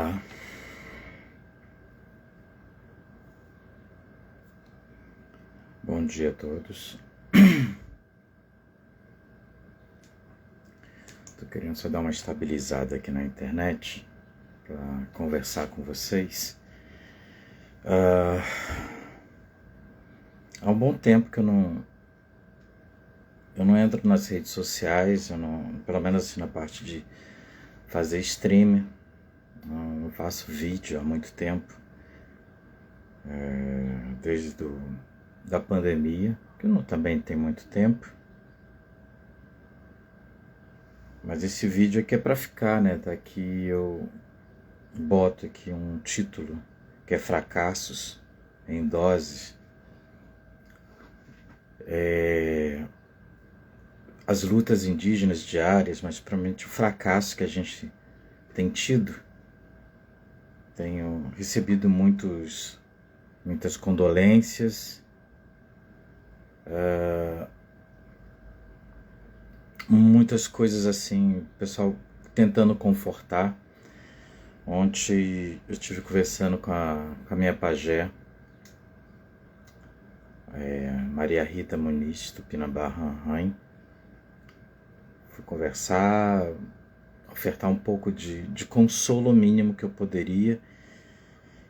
Olá, bom dia a todos. Tô querendo só dar uma estabilizada aqui na internet para conversar com vocês. Há um bom tempo que eu não entro nas redes sociais, pelo menos assim na parte de fazer stream, não faço vídeo há muito tempo, desde da pandemia, que também tem muito tempo. Mas esse vídeo aqui é para ficar, né? Tá aqui, eu boto aqui um título que é Fracassos em Doses. As lutas indígenas diárias, mas principalmente o fracasso que a gente tem tido. Tenho recebido muitas condolências, muitas coisas assim, o pessoal tentando confortar. Ontem eu estive conversando com a minha pajé, Maria Rita Muniz, Tupinambá Ranrain. Fui conversar, ofertar um pouco de consolo mínimo que eu poderia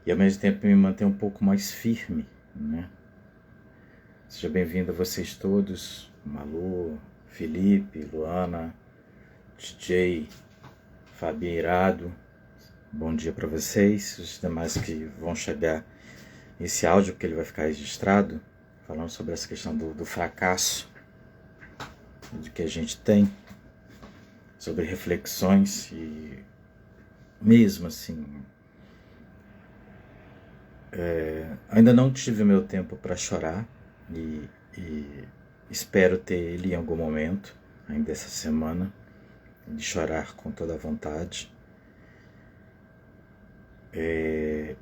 e ao mesmo tempo me manter um pouco mais firme, né? Seja bem-vindo a vocês todos, Malu, Felipe, Luana, DJ, Fabi Irado. Bom dia para vocês, os demais que vão chegar esse áudio, porque ele vai ficar registrado, falando sobre essa questão do fracasso de que a gente tem, sobre reflexões e mesmo assim, ainda não tive meu tempo para chorar e espero ter ele em algum momento, ainda essa semana, de chorar com toda a vontade.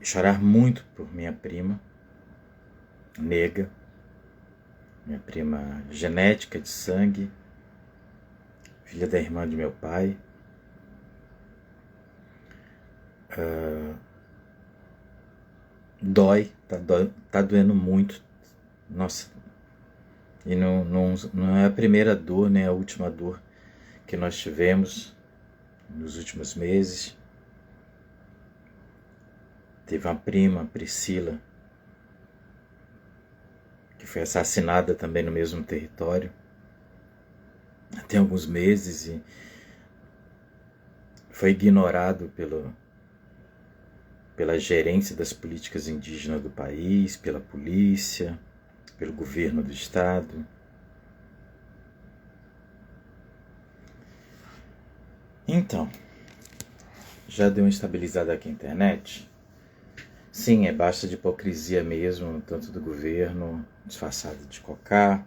Chorar muito por minha prima, Nega, minha prima genética de sangue, filha da irmã de meu pai. Dói, tá doendo muito, nossa, e não é a primeira dor, nem a última dor que nós tivemos nos últimos meses. Teve uma prima, Priscila, que foi assassinada também no mesmo território, tem alguns meses, e foi ignorado pela gerência das políticas indígenas do país, pela polícia, pelo governo do estado. Então, já deu uma estabilizada aqui na internet? Sim, é basta de hipocrisia mesmo, tanto do governo, disfarçado de cocá,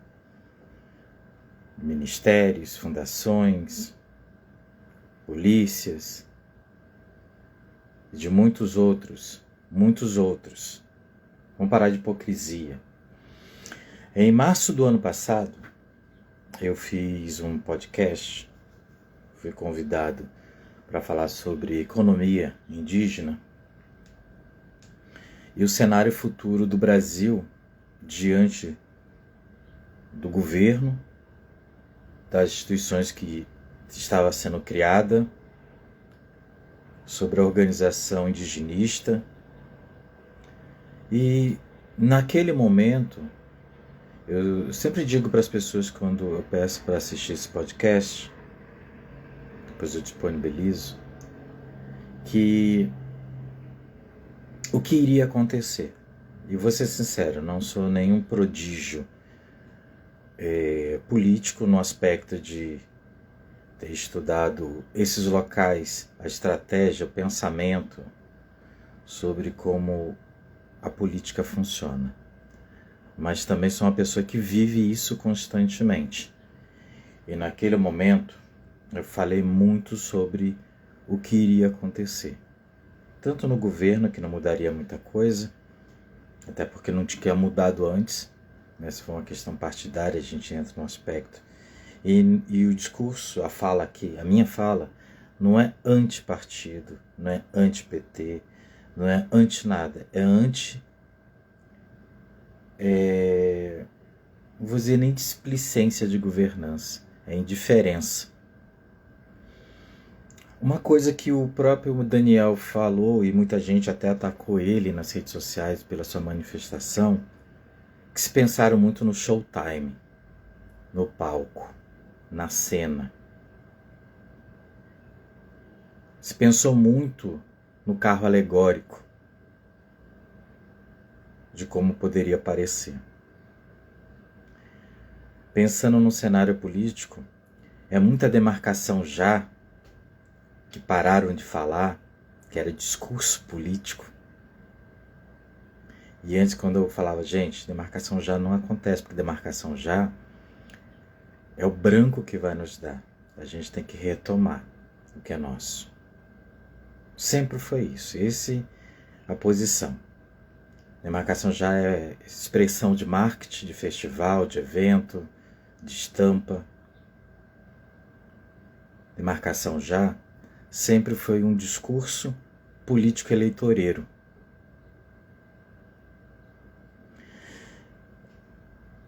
ministérios, fundações, polícias, e de muitos outros. Vamos parar de hipocrisia. Em março do ano passado, eu fiz um podcast, fui convidado para falar sobre economia indígena e o cenário futuro do Brasil diante do governo, das instituições que estava sendo criada, sobre a organização indigenista. E naquele momento, eu sempre digo para as pessoas quando eu peço para assistir esse podcast, depois eu disponibilizo, que o que iria acontecer. E vou ser sincero, não sou nenhum prodígio político no aspecto de ter estudado esses locais, a estratégia, o pensamento sobre como a política funciona. Mas também sou uma pessoa que vive isso constantemente. E naquele momento eu falei muito sobre o que iria acontecer. Tanto no governo, que não mudaria muita coisa, até porque não tinha mudado antes, né? Se for uma questão partidária, a gente entra no aspecto. E o discurso, a minha fala, não é anti-partido, não é anti-PT, não é anti-nada, é anti... não vou dizer nem displicência de governança, é indiferença. Uma coisa que o próprio Daniel falou, e muita gente até atacou ele nas redes sociais pela sua manifestação, que se pensaram muito no showtime, no palco, na cena. Se pensou muito no carro alegórico, de como poderia parecer. Pensando no cenário político, é muita demarcação já, que pararam de falar, que era discurso político. E antes, quando eu falava, gente, demarcação já não acontece, porque demarcação já é o branco que vai nos dar. A gente tem que retomar o que é nosso. Sempre foi isso. Essa é a posição. Demarcação já é expressão de marketing, de festival, de evento, de estampa. Demarcação já sempre foi um discurso político-eleitoreiro.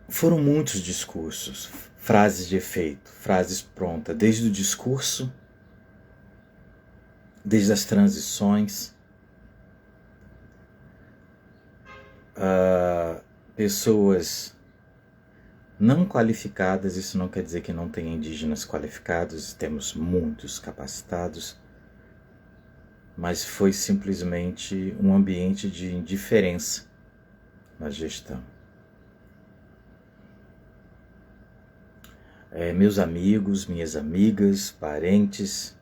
Foram muitos discursos, frases de efeito, frases prontas, desde o discurso, desde as transições, pessoas não qualificadas, isso não quer dizer que não tem indígenas qualificados, temos muitos capacitados, mas foi simplesmente um ambiente de indiferença na gestão. Meus amigos, minhas amigas, parentes,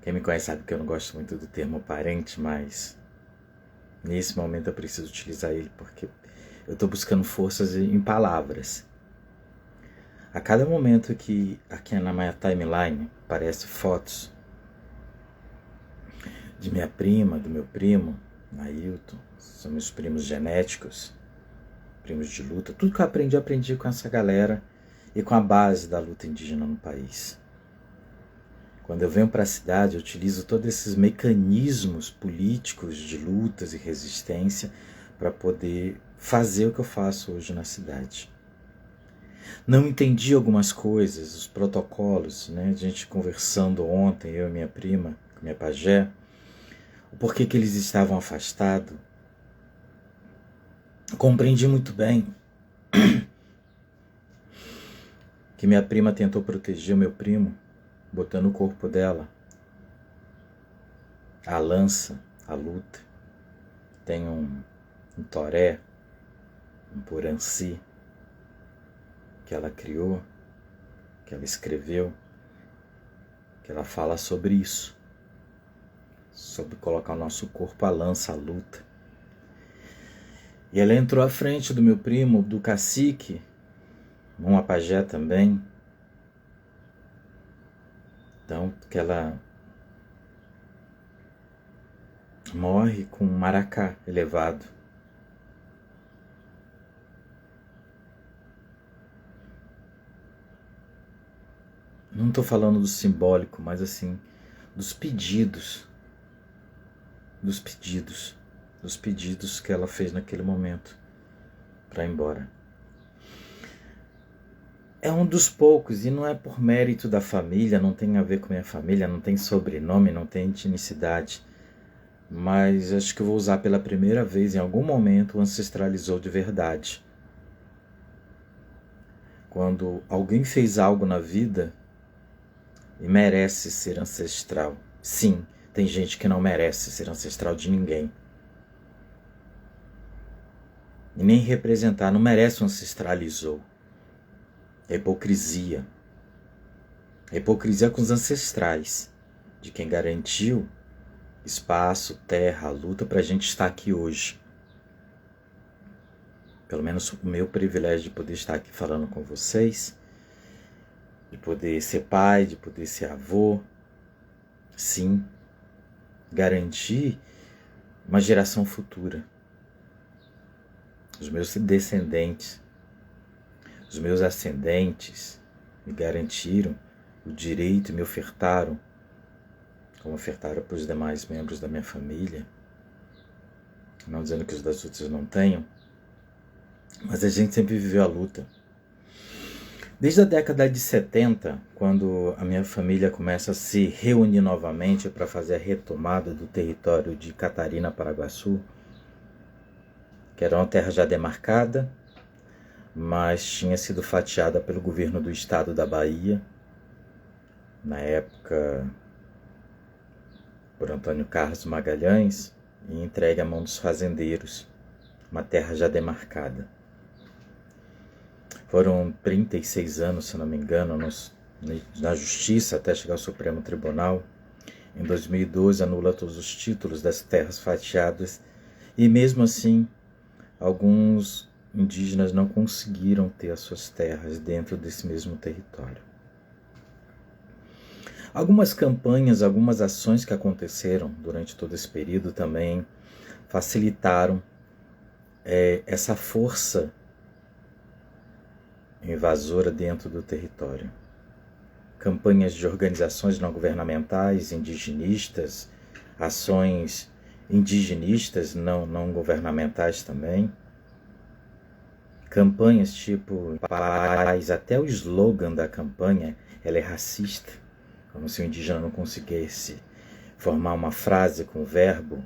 quem me conhece sabe que eu não gosto muito do termo parente, mas nesse momento eu preciso utilizar ele porque eu estou buscando forças em palavras. A cada momento que aqui na minha timeline aparecem fotos de minha prima, do meu primo, Ailton, são meus primos genéticos, primos de luta, tudo que eu aprendi com essa galera e com a base da luta indígena no país. Quando eu venho para a cidade, eu utilizo todos esses mecanismos políticos de lutas e resistência para poder fazer o que eu faço hoje na cidade. Não entendi algumas coisas, os protocolos, né? A gente conversando ontem, eu e minha prima, minha pajé, o porquê que eles estavam afastados. Compreendi muito bem que minha prima tentou proteger o meu primo, botando o corpo dela, a lança, a luta. Tem um toré, um poranci, que ela criou, que ela escreveu, que ela fala sobre isso, sobre colocar o nosso corpo à lança, à luta. E ela entrou à frente do meu primo, do cacique, uma pajé também. Então, que ela morre com um maracá elevado. Não estou falando do simbólico, mas assim, dos pedidos que ela fez naquele momento para ir embora. É um dos poucos, e não é por mérito da família, não tem a ver com minha família, não tem sobrenome, não tem etnicidade, mas acho que eu vou usar pela primeira vez, em algum momento, o ancestralizou de verdade. Quando alguém fez algo na vida e merece ser ancestral. Sim, tem gente que não merece ser ancestral de ninguém. E nem representar, não merece um ancestralizou. É hipocrisia. É hipocrisia com os ancestrais, de quem garantiu espaço, terra, luta para a gente estar aqui hoje. Pelo menos o meu privilégio de poder estar aqui falando com vocês, de poder ser pai, de poder ser avô. Sim, garantir uma geração futura. Os meus descendentes, os meus ascendentes me garantiram o direito e me ofertaram, como ofertaram para os demais membros da minha família, não dizendo que os das outras não tenham, mas a gente sempre viveu a luta. Desde a década de 70, quando a minha família começa a se reunir novamente para fazer a retomada do território de Catarina, Paraguaçu, que era uma terra já demarcada, mas tinha sido fatiada pelo governo do estado da Bahia, na época por Antônio Carlos Magalhães, e entregue à mão dos fazendeiros, uma terra já demarcada. Foram 36 anos, se não me engano, na justiça até chegar ao Supremo Tribunal. Em 2012 anula todos os títulos das terras fatiadas e mesmo assim alguns indígenas não conseguiram ter as suas terras dentro desse mesmo território. Algumas campanhas, algumas ações que aconteceram durante todo esse período também facilitaram essa força invasora dentro do território. Campanhas de organizações não governamentais, indigenistas, ações indigenistas não governamentais também. Campanhas tipo paz, até o slogan da campanha, ela é racista, como se o indígena não conseguisse formar uma frase com verbo.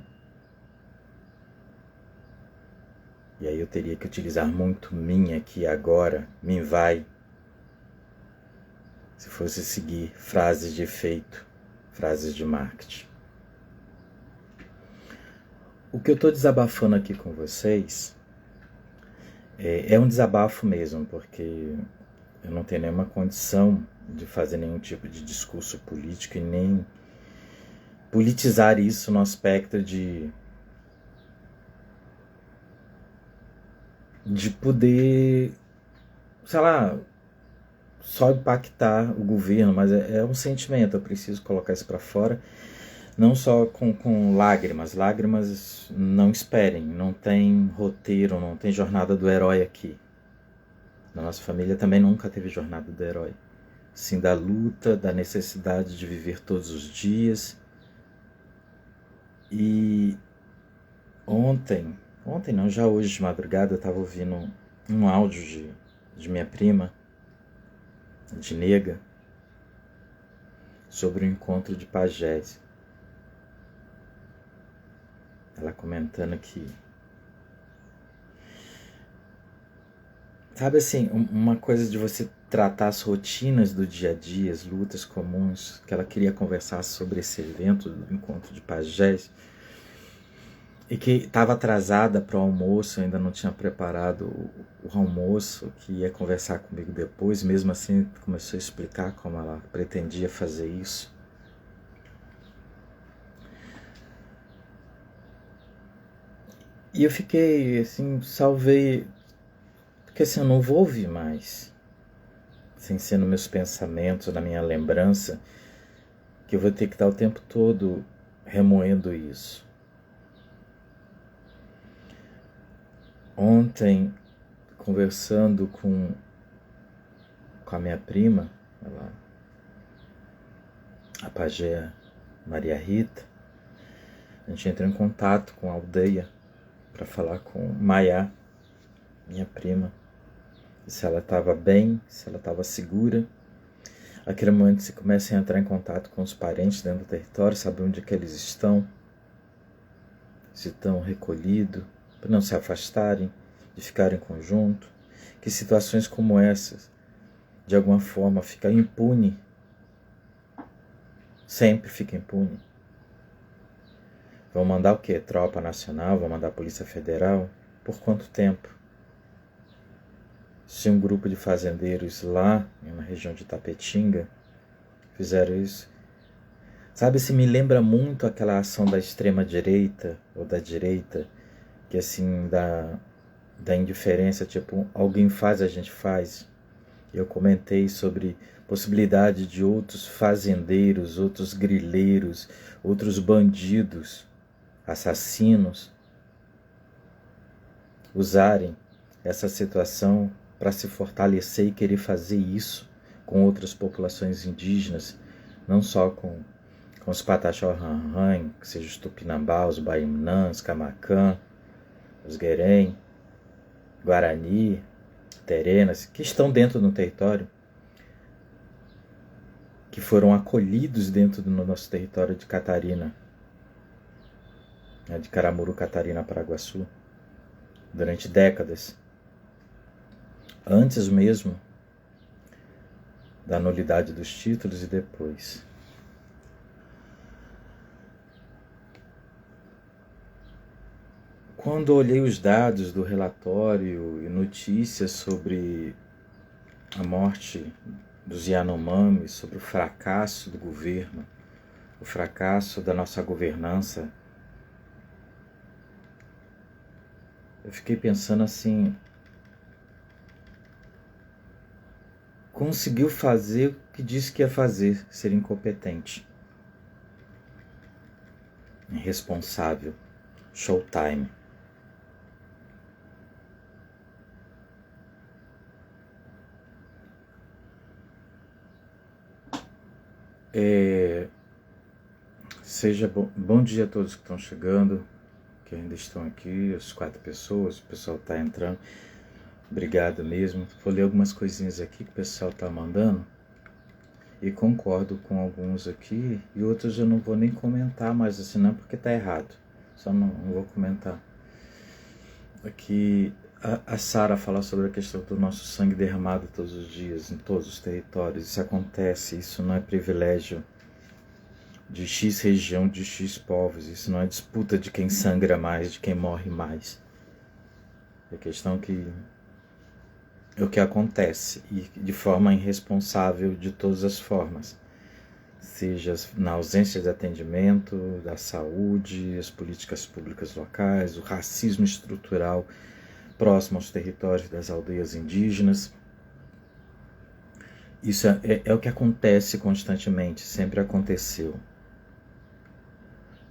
E aí eu teria que utilizar muito mim aqui agora, mim vai, se fosse seguir frases de efeito, frases de marketing. O que eu estou desabafando aqui com vocês é um desabafo mesmo, porque eu não tenho nenhuma condição de fazer nenhum tipo de discurso político e nem politizar isso no aspecto de poder, sei lá, só impactar o governo, mas é um sentimento, eu preciso colocar isso para fora, não só com lágrimas. Lágrimas não esperem, não tem roteiro, não tem jornada do herói aqui. Na nossa família também nunca teve jornada do herói. Sim, da luta, da necessidade de viver todos os dias. E ontem não, já hoje de madrugada eu estava ouvindo um áudio de minha prima, de nega, sobre o encontro de pajés. Ela comentando que, sabe assim, uma coisa de você tratar as rotinas do dia a dia, as lutas comuns, que ela queria conversar sobre esse evento do encontro de pajés, e que estava atrasada para o almoço, ainda não tinha preparado o almoço, que ia conversar comigo depois, mesmo assim começou a explicar como ela pretendia fazer isso. E eu fiquei assim, salvei, porque assim, eu não vou ouvir mais, sem ser nos meus pensamentos, na minha lembrança, que eu vou ter que estar o tempo todo remoendo isso. Ontem, conversando com a minha prima, a pajé Maria Rita, a gente entrou em contato com a aldeia para falar com Maiá, minha prima, se ela estava bem, se ela estava segura. Aquele momento você começa a entrar em contato com os parentes dentro do território, saber onde é que eles estão, se estão recolhidos, para não se afastarem, de ficarem em conjunto, que situações como essas, de alguma forma, ficam impune, sempre fica impune. Vão mandar o quê? Tropa Nacional? Vão mandar a Polícia Federal? Por quanto tempo? Se um grupo de fazendeiros lá, na região de Tapetinga, fizeram isso, sabe, se me lembra muito aquela ação da extrema-direita, ou da direita, que assim, da indiferença, tipo, alguém faz, a gente faz. Eu comentei sobre possibilidade de outros fazendeiros, outros grileiros, outros bandidos, assassinos, usarem essa situação para se fortalecer e querer fazer isso com outras populações indígenas, não só com os Pataxó-Ranrã, que seja os Tupinambá, os Baimnãs, Camacã, os Guerém, Guarani, Terenas, que estão dentro do território, que foram acolhidos dentro do nosso território de Catarina, de Caramuru, Catarina, Paraguaçu, durante décadas, antes mesmo da nulidade dos títulos e depois. Quando olhei os dados do relatório e notícias sobre a morte dos Yanomami, sobre o fracasso do governo, o fracasso da nossa governança, eu fiquei pensando assim, conseguiu fazer o que disse que ia fazer, ser incompetente, irresponsável, showtime. Seja bom dia a todos que estão chegando, que ainda estão aqui, as 4 pessoas, o pessoal está entrando. Obrigado mesmo. Vou ler algumas coisinhas aqui que o pessoal está mandando e concordo com alguns aqui e outros eu não vou nem comentar mais assim não, porque está errado. Só não vou comentar. Aqui a Sara fala sobre a questão do nosso sangue derramado todos os dias, em todos os territórios. Isso acontece, isso não é privilégio de X região, de X povos. Isso não é disputa de quem sangra mais, de quem morre mais. É questão que é o que acontece, e de forma irresponsável de todas as formas. Seja na ausência de atendimento, da saúde, as políticas públicas locais, o racismo estrutural próximo aos territórios das aldeias indígenas. Isso é o que acontece constantemente, sempre aconteceu.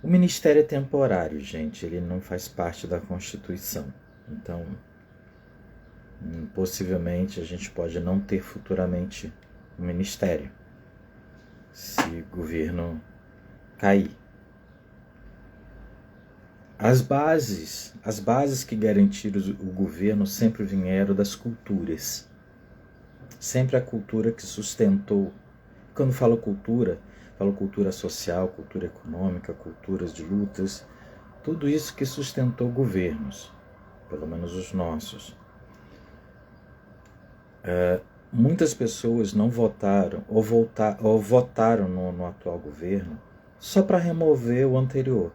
O ministério é temporário, gente, ele não faz parte da Constituição. Então, possivelmente a gente pode não ter futuramente um ministério, se o governo cair. As bases que garantiram o governo sempre vieram das culturas. Sempre a cultura que sustentou. Quando falo cultura social, cultura econômica, culturas de lutas, tudo isso que sustentou governos, pelo menos os nossos. Muitas pessoas não votaram ou votaram no atual governo só para remover o anterior.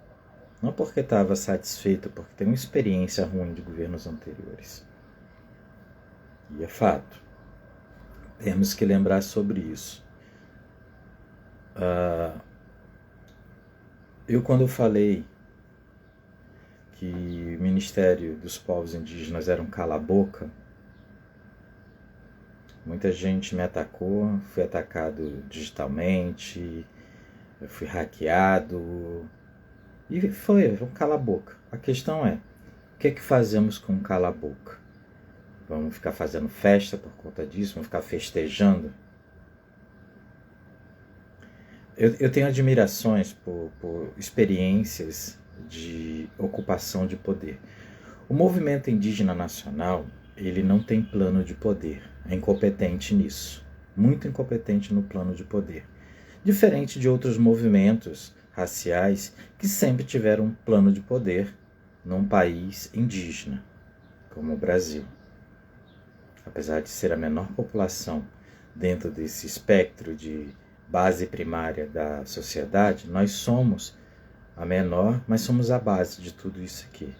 Não porque estava satisfeito, porque tem uma experiência ruim de governos anteriores. E é fato. Temos que lembrar sobre isso. Quando eu falei que o Ministério dos Povos Indígenas era um cala-boca, muita gente me atacou, fui atacado digitalmente, eu fui hackeado, e foi um cala-boca. A questão é, o que é que fazemos com um cala-boca? Vamos ficar fazendo festa por conta disso? Vamos ficar festejando? Eu tenho admirações por experiências de ocupação de poder. O movimento indígena nacional, ele não tem plano de poder. É incompetente nisso. Muito incompetente no plano de poder. Diferente de outros movimentos raciais que sempre tiveram um plano de poder num país indígena, como o Brasil. Apesar de ser a menor população dentro desse espectro de base primária da sociedade, nós somos a menor, mas somos a base de tudo isso aqui.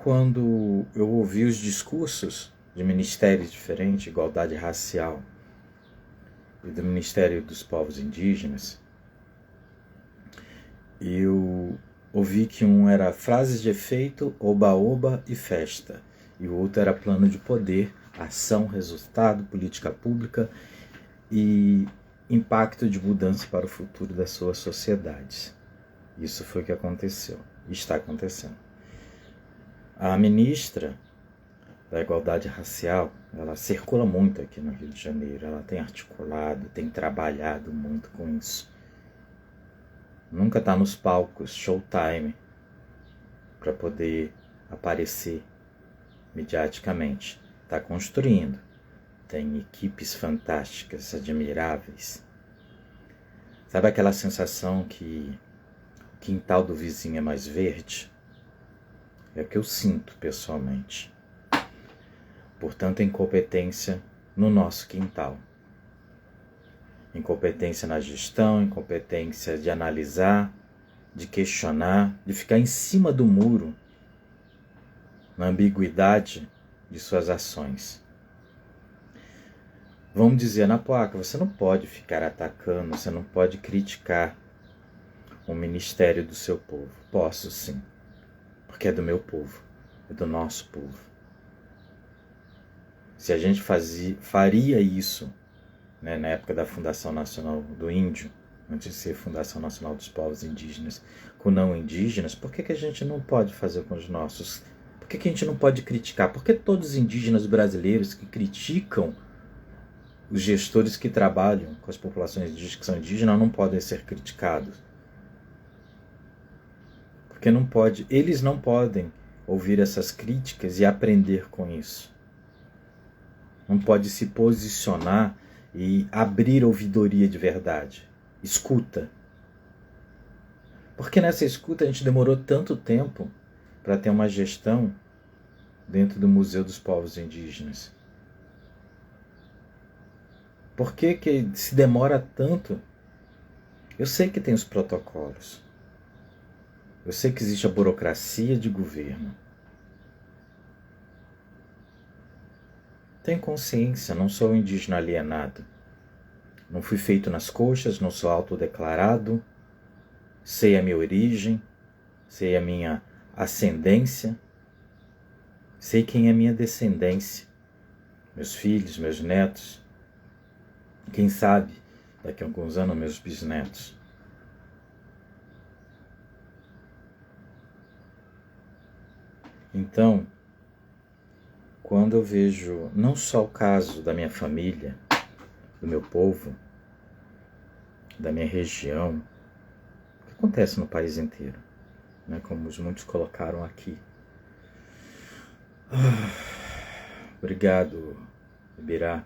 Quando eu ouvi os discursos de ministérios diferentes, igualdade racial, e do Ministério dos Povos Indígenas, eu ouvi que um era frases de efeito, oba-oba e festa, e o outro era plano de poder, ação, resultado, política pública e impacto de mudança para o futuro das suas sociedades. Isso foi o que aconteceu, e está acontecendo. A ministra da igualdade racial, ela circula muito aqui no Rio de Janeiro, ela tem articulado, tem trabalhado muito com isso. Nunca está nos palcos, showtime, para poder aparecer mediaticamente. Está construindo, tem equipes fantásticas, admiráveis. Sabe aquela sensação que o quintal do vizinho é mais verde? É o que eu sinto pessoalmente. Portanto, incompetência no nosso quintal. Incompetência na gestão, incompetência de analisar, de questionar, de ficar em cima do muro, na ambiguidade de suas ações. Vamos dizer na placa, você não pode ficar atacando, você não pode criticar o ministério do seu povo. Posso sim, porque é do meu povo, é do nosso povo. Se a gente faria isso, né, na época da Fundação Nacional do Índio, antes de ser Fundação Nacional dos Povos Indígenas, com não indígenas, por que a gente não pode fazer com os nossos? Por que a gente não pode criticar? Por que todos os indígenas brasileiros que criticam os gestores que trabalham com as populações indígenas que são indígenas não podem ser criticados? Porque não pode, eles não podem ouvir essas críticas e aprender com isso. Não pode se posicionar e abrir ouvidoria de verdade. Escuta. Porque nessa escuta a gente demorou tanto tempo para ter uma gestão dentro do Museu dos Povos Indígenas. Por que se demora tanto? Eu sei que tem os protocolos. Eu sei que existe a burocracia de governo. Tenho consciência, não sou um indígena alienado. Não fui feito nas coxas, não sou autodeclarado. Sei a minha origem, sei a minha ascendência, sei quem é minha descendência, meus filhos, meus netos, quem sabe daqui a alguns anos meus bisnetos. Então, quando eu vejo não só o caso da minha família, do meu povo, da minha região, o que acontece no país inteiro, né, como muitos colocaram aqui. Obrigado, Ibirá.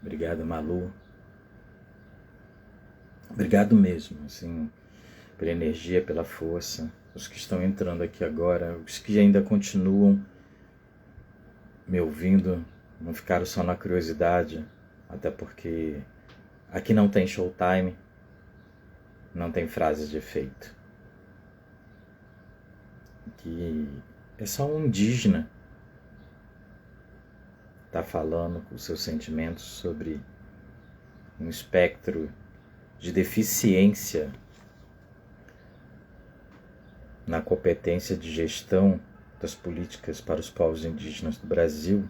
Obrigado, Malu. Obrigado mesmo, assim, pela energia, pela força. Os que estão entrando aqui agora, os que ainda continuam me ouvindo, não ficaram só na curiosidade, até porque aqui não tem showtime, não tem frases de efeito. Que é só um indígena tá falando com seus sentimentos sobre um espectro de deficiência na competência de gestão das políticas para os povos indígenas do Brasil,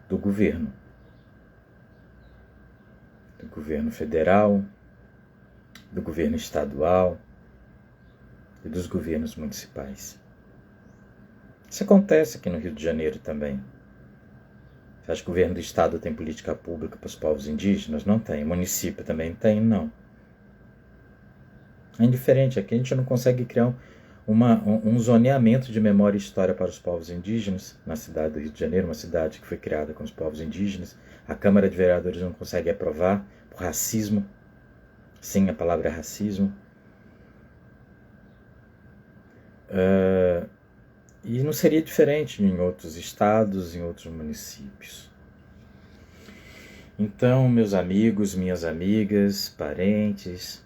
do governo federal, do governo estadual e dos governos municipais. Isso acontece aqui no Rio de Janeiro também. Você acha que o governo do estado tem política pública para os povos indígenas? Não tem. O município também tem? Não. É indiferente. Aqui a gente não consegue criar um zoneamento de memória e história para os povos indígenas na cidade do Rio de Janeiro, uma cidade que foi criada com os povos indígenas. A Câmara de Vereadores não consegue aprovar por racismo. Sim, a palavra é racismo. E não seria diferente em outros estados, em outros municípios. Então, meus amigos, minhas amigas, parentes,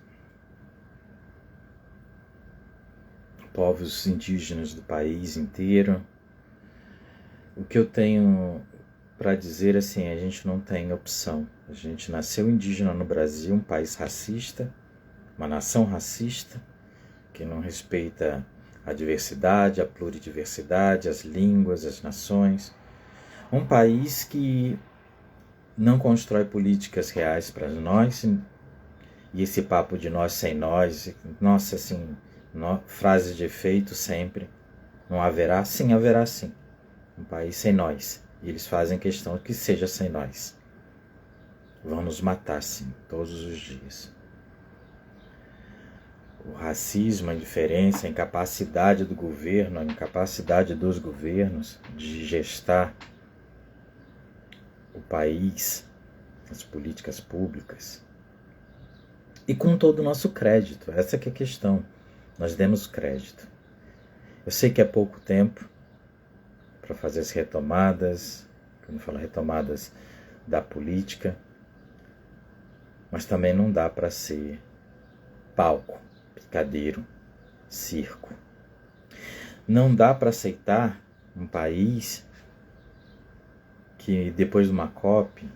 povos indígenas do país inteiro, o que eu tenho para dizer assim, a gente não tem opção. A gente nasceu indígena no Brasil, um país racista, uma nação racista, que não respeita a diversidade, a pluridiversidade, as línguas, as nações. Um país que não constrói políticas reais para nós, e esse papo de nós sem nós, nossa, assim, frase de efeito sempre, não haverá? Sim, haverá sim. um país sem nós. E eles fazem questão que seja sem nós. Vão nos matar, sim, todos os dias. O racismo, a indiferença, a incapacidade do governo, a incapacidade dos governos de gestar o país, as políticas públicas. E com todo o nosso crédito, essa que é a questão. Nós demos crédito. Eu sei que é pouco tempo para fazer as retomadas, quando eu falo retomadas da política, mas também não dá para ser palco, picadeiro, circo. Não dá para aceitar um país que depois de uma COP,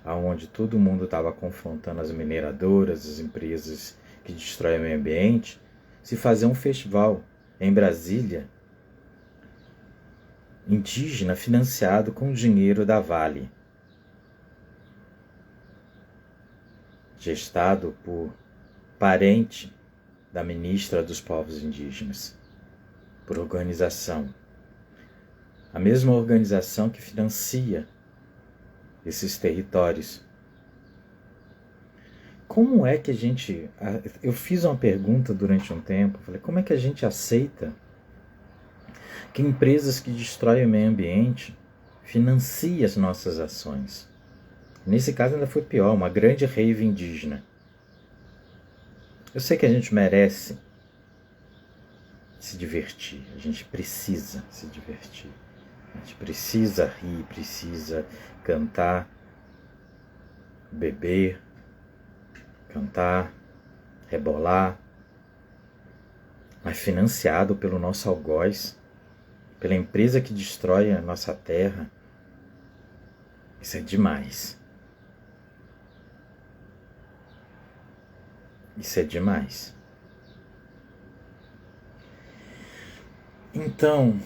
onde todo mundo estava confrontando as mineradoras, as empresas que destroem o meio ambiente, se fazer um festival em Brasília, indígena, financiado com dinheiro da Vale, gestado por parente da ministra dos povos indígenas, por organização. A mesma organização que financia esses territórios. Como é que a gente... Eu fiz uma pergunta durante um tempo, falei, como é que a gente aceita que empresas que destroem o meio ambiente financiem as nossas ações? Nesse caso ainda foi pior, uma grande rave indígena. Eu sei que a gente merece se divertir, a gente precisa se divertir. A gente precisa rir, precisa cantar, beber, cantar, rebolar, mas financiado pelo nosso algoz, pela empresa que destrói a nossa terra. Isso é demais. Isso é demais. Então,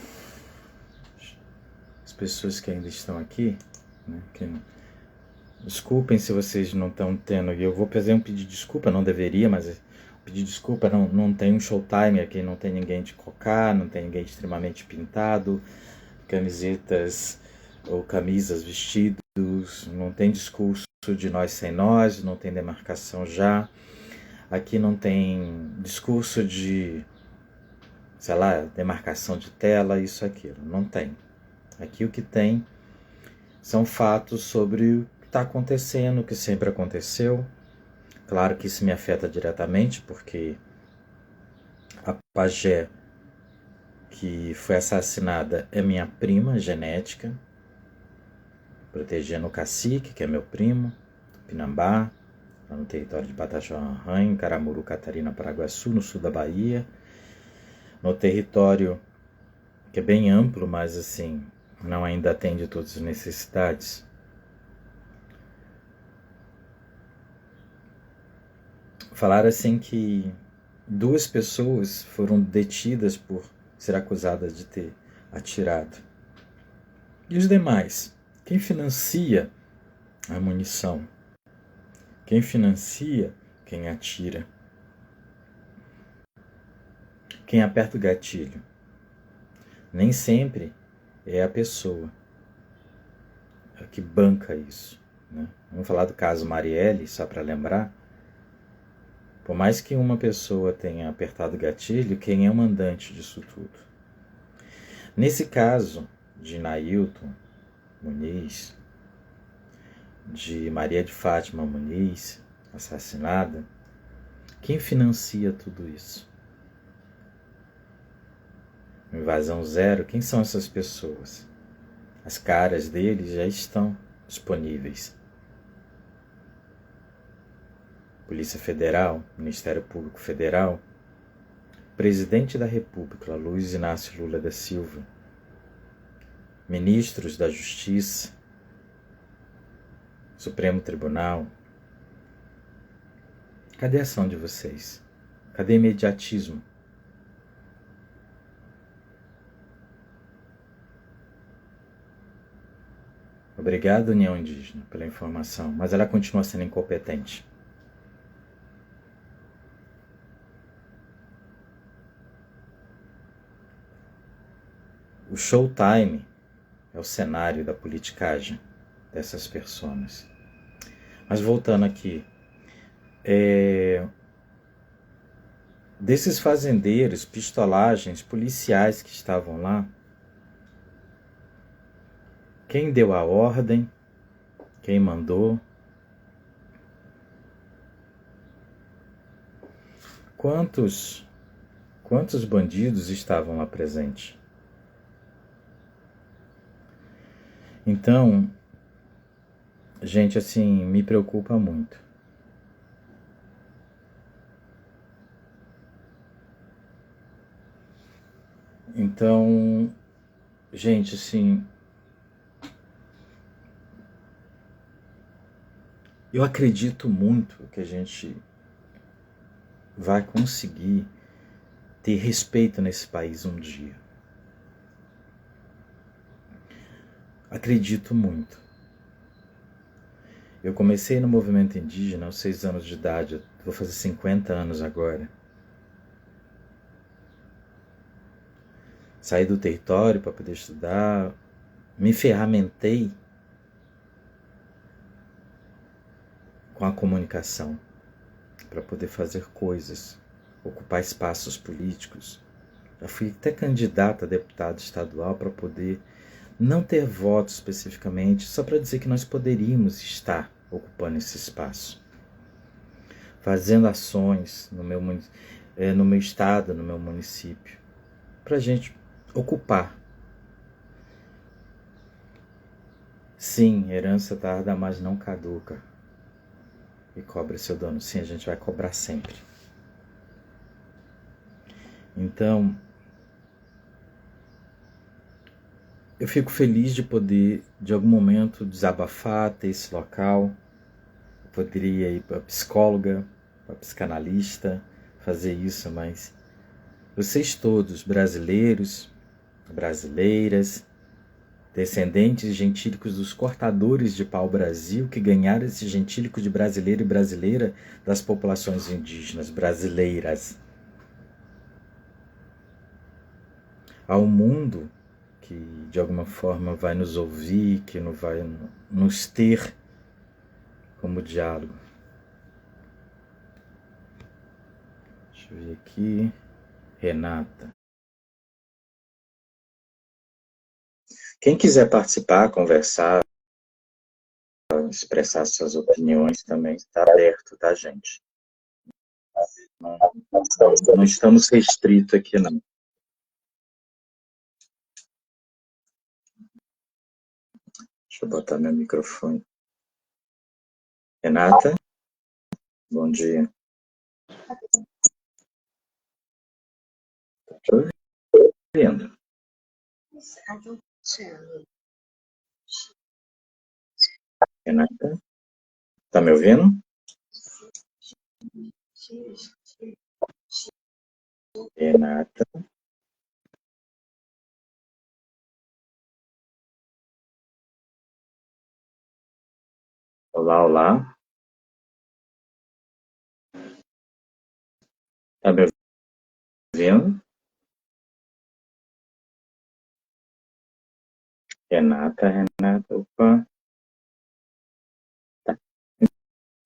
as pessoas que ainda estão aqui, né, desculpem se vocês não estão tendo, e eu vou fazer um pedido de desculpa, não deveria, mas pedir desculpa, não tem um showtime aqui, não tem ninguém de cocá, não tem ninguém extremamente pintado, camisetas ou camisas, vestidos, não tem discurso de nós sem nós, não tem demarcação já, aqui não tem discurso de, sei lá, demarcação de tela, isso, aquilo, não tem. Aqui o que tem são fatos sobre o que está acontecendo, o que sempre aconteceu. Claro que isso me afeta diretamente, porque a pajé que foi assassinada é minha prima genética, protegendo o cacique, que é meu primo, Pinambá, lá no território de Bataxó-Arranha, Caramuru, Catarina, Paraguaçu, no sul da Bahia, no território que é bem amplo, mas assim, não ainda atende todas as necessidades. Falaram assim que 2 pessoas foram detidas por ser acusadas de ter atirado. E os demais? Quem financia a munição? Quem financia quem atira? Quem aperta o gatilho? Nem sempre é a pessoa que banca isso, né? Vamos falar do caso Marielle, só para lembrar. Por mais que uma pessoa tenha apertado o gatilho, quem é o mandante disso tudo? Nesse caso de Nailton Muniz, de Maria de Fátima Muniz, assassinada, quem financia tudo isso? Invasão Zero, quem são essas pessoas? As caras deles já estão disponíveis. Polícia Federal, Ministério Público Federal, Presidente da República, Luiz Inácio Lula da Silva, ministros da Justiça, Supremo Tribunal. Cadê a ação de vocês? Cadê o imediatismo? Obrigado, União Indígena, pela informação, mas ela continua sendo incompetente. showtime é o cenário da politicagem dessas pessoas. Mas voltando aqui, desses fazendeiros, pistolagens, policiais que estavam lá, quem deu a ordem, quem mandou, quantos bandidos estavam lá presentes? Então, gente, assim, me preocupa muito. Então, gente, assim, eu acredito muito que a gente vai conseguir ter respeito nesse país um dia. Acredito muito. Eu comecei no movimento indígena aos 6 anos de idade, eu vou fazer 50 anos agora. Saí do território para poder estudar, me ferramentei com a comunicação para poder fazer coisas, ocupar espaços políticos. Já fui até candidato a deputado estadual para poder não ter voto especificamente, só para dizer que nós poderíamos estar ocupando esse espaço, fazendo ações no meu estado, no meu município, para a gente ocupar. Sim, herança tarda, mas não caduca e cobra seu dono. Sim, a gente vai cobrar sempre. Então, eu fico feliz de poder, de algum momento, desabafar, ter esse local. Eu poderia ir para psicóloga, para psicanalista, fazer isso, mas vocês todos, brasileiros, brasileiras, descendentes gentílicos dos cortadores de pau-brasil, que ganharam esse gentílico de brasileiro e brasileira das populações indígenas brasileiras. Ao mundo que de alguma forma vai nos ouvir, que não vai nos ter como diálogo. Deixa eu ver aqui. Renata. Quem quiser participar, conversar, expressar suas opiniões também, está aberto, tá, gente? Não estamos restritos aqui, não. Deixa eu botar meu microfone. Renata, bom dia. Estou ouvindo. Renata, tá me ouvindo? Renata. Olá, olá. Tá me ouvindo? Renata, opa. Tá.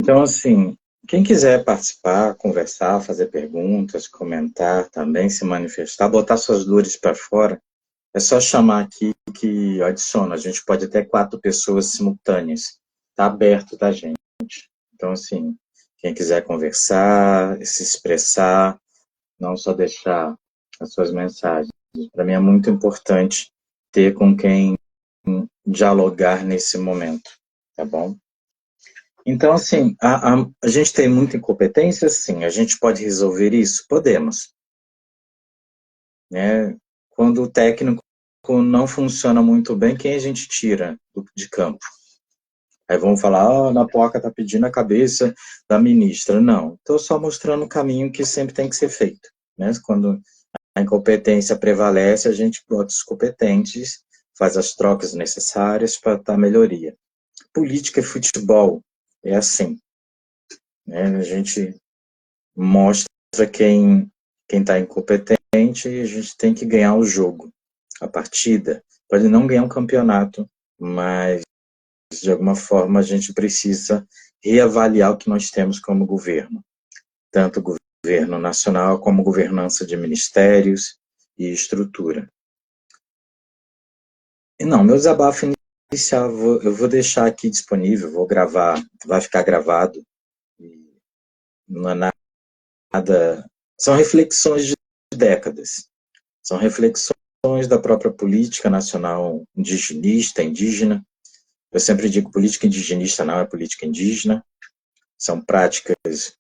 Então, assim, quem quiser participar, conversar, fazer perguntas, comentar também, se manifestar, botar suas dores para fora, é só chamar aqui que eu adiciono. A gente pode ter 4 pessoas simultâneas. Tá aberto, tá, gente? Então, assim, quem quiser conversar, se expressar, não só deixar as suas mensagens. Para mim é muito importante ter com quem dialogar nesse momento, tá bom? Então, assim, a gente tem muita incompetência? Sim. A gente pode resolver isso? Podemos. Né? Quando o técnico não funciona muito bem, quem a gente tira de campo? Aí vão falar, a Napoca está pedindo a cabeça da ministra. Não, estou só mostrando o caminho que sempre tem que ser feito. Né? Quando a incompetência prevalece, a gente bota os competentes, faz as trocas necessárias para dar melhoria. Política e futebol é assim. Né? A gente mostra quem está incompetente e a gente tem que ganhar o jogo. a partida, pode não ganhar um campeonato, mas de alguma forma a gente precisa reavaliar o que nós temos como governo, tanto o governo nacional como governança de ministérios e estrutura. E não, meu desabafo inicial eu vou deixar aqui disponível, vou gravar, vai ficar gravado, não é nada, são reflexões de décadas, são reflexões da própria política nacional indigenista, indígena. Eu sempre digo política indigenista não é política indígena, são práticas.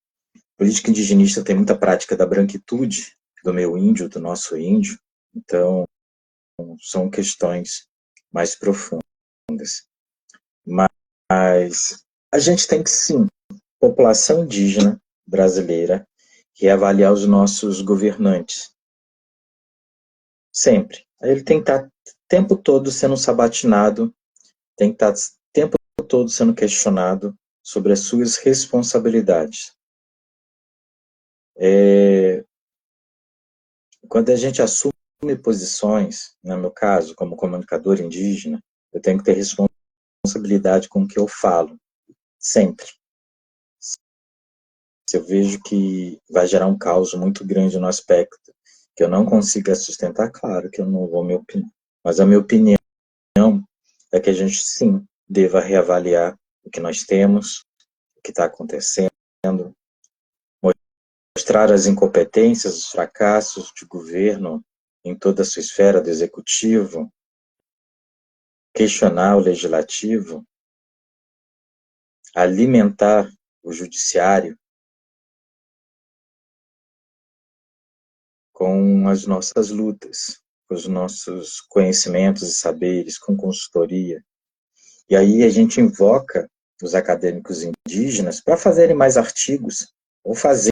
Política indigenista tem muita prática da branquitude, do meu índio, do nosso índio, então são questões mais profundas. Mas a gente tem que, sim, população indígena brasileira, reavaliar os nossos governantes. Sempre. Ele tem que estar o tempo todo sendo sabatinado, tem que estar o tempo todo sendo questionado sobre as suas responsabilidades. Quando a gente assume posições, no meu caso, como comunicador indígena, eu tenho que ter responsabilidade com o que eu falo, sempre. Se eu vejo que vai gerar um caos muito grande no aspecto que eu não consiga sustentar, claro que eu não vou me opinar. Mas a minha opinião é que a gente, sim, deva reavaliar o que nós temos, o que está acontecendo, mostrar as incompetências, os fracassos de governo em toda a sua esfera do executivo, questionar o legislativo, alimentar o judiciário com as nossas lutas, com os nossos conhecimentos e saberes, com consultoria. E aí a gente invoca os acadêmicos indígenas para fazerem mais artigos, ou fazer,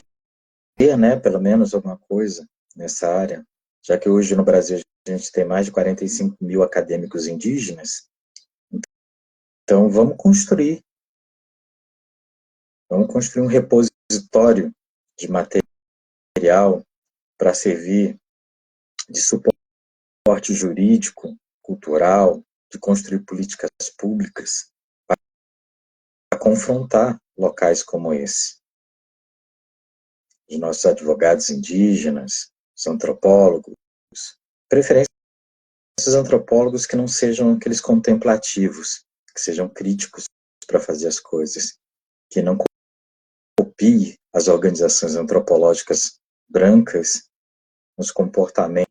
né, pelo menos alguma coisa nessa área, já que hoje no Brasil a gente tem mais de 45 mil acadêmicos indígenas. Então vamos construir um repositório de material para servir de suporte jurídico, cultural, de construir políticas públicas para confrontar locais como esse. Os nossos advogados indígenas, os antropólogos, preferência os antropólogos que não sejam aqueles contemplativos, que sejam críticos para fazer as coisas, que não copiem as organizações antropológicas brancas nos comportamentos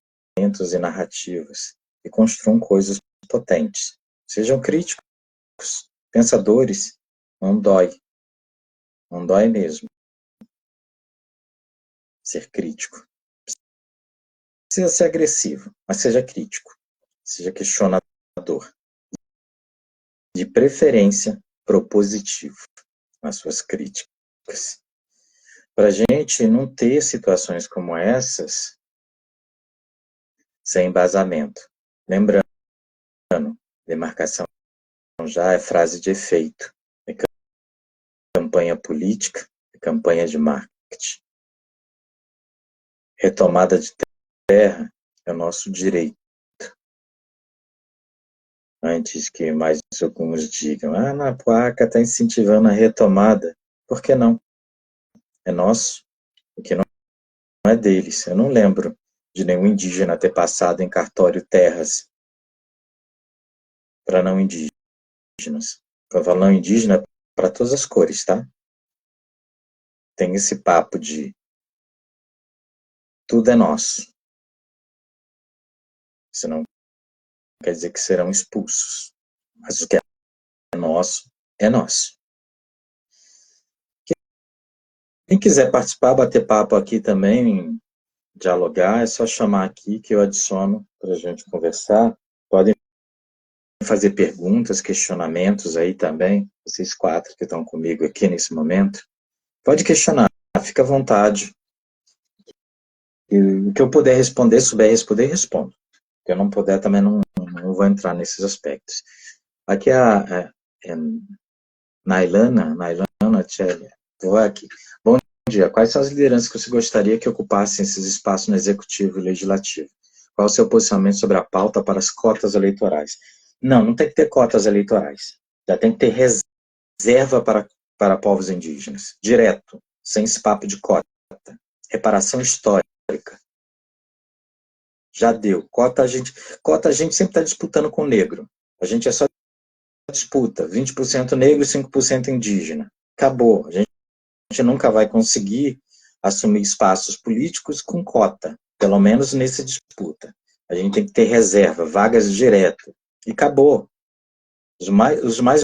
e narrativas, e construam coisas potentes. Sejam críticos, pensadores, não dói mesmo ser crítico. Precisa ser agressivo, mas seja crítico, seja questionador. De preferência, propositivo nas suas críticas. Para a gente não ter situações como essas sem embasamento. Lembrando, demarcação já é frase de efeito. É campanha política, é campanha de marketing. Retomada de terra é o nosso direito. Antes que mais alguns digam, a Anapuaca está incentivando a retomada. Por que não? É nosso, o que não é deles. Eu não lembro de nenhum indígena ter passado em cartório terras para não indígenas. Quando eu falo não indígena, para todas as cores, tá? Tem esse papo de tudo é nosso. Isso não quer dizer que serão expulsos. Mas o que é nosso, é nosso. Quem quiser participar, bater papo aqui também, dialogar, é só chamar aqui que eu adiciono para a gente conversar. Podem fazer perguntas, questionamentos aí também, vocês 4 que estão comigo aqui nesse momento. Pode questionar, fica à vontade. E o que eu puder responder, souber responder, respondo. O que eu não puder, também não vou entrar nesses aspectos. Aqui é Nailana Tchelia. Vou aqui. Bom dia. Quais são as lideranças que você gostaria que ocupassem esses espaços no Executivo e Legislativo? Qual o seu posicionamento sobre a pauta para as cotas eleitorais? Não, não tem que ter cotas eleitorais. Já tem que ter reserva para povos indígenas. Direto, sem esse papo de cota. Reparação histórica. Já deu. Cota a gente sempre está disputando com o negro. A gente é só disputa. 20% negro e 5% indígena. Acabou. A gente nunca vai conseguir assumir espaços políticos com cota. Pelo menos nessa disputa. A gente tem que ter reserva, vagas direto. E acabou. Os mais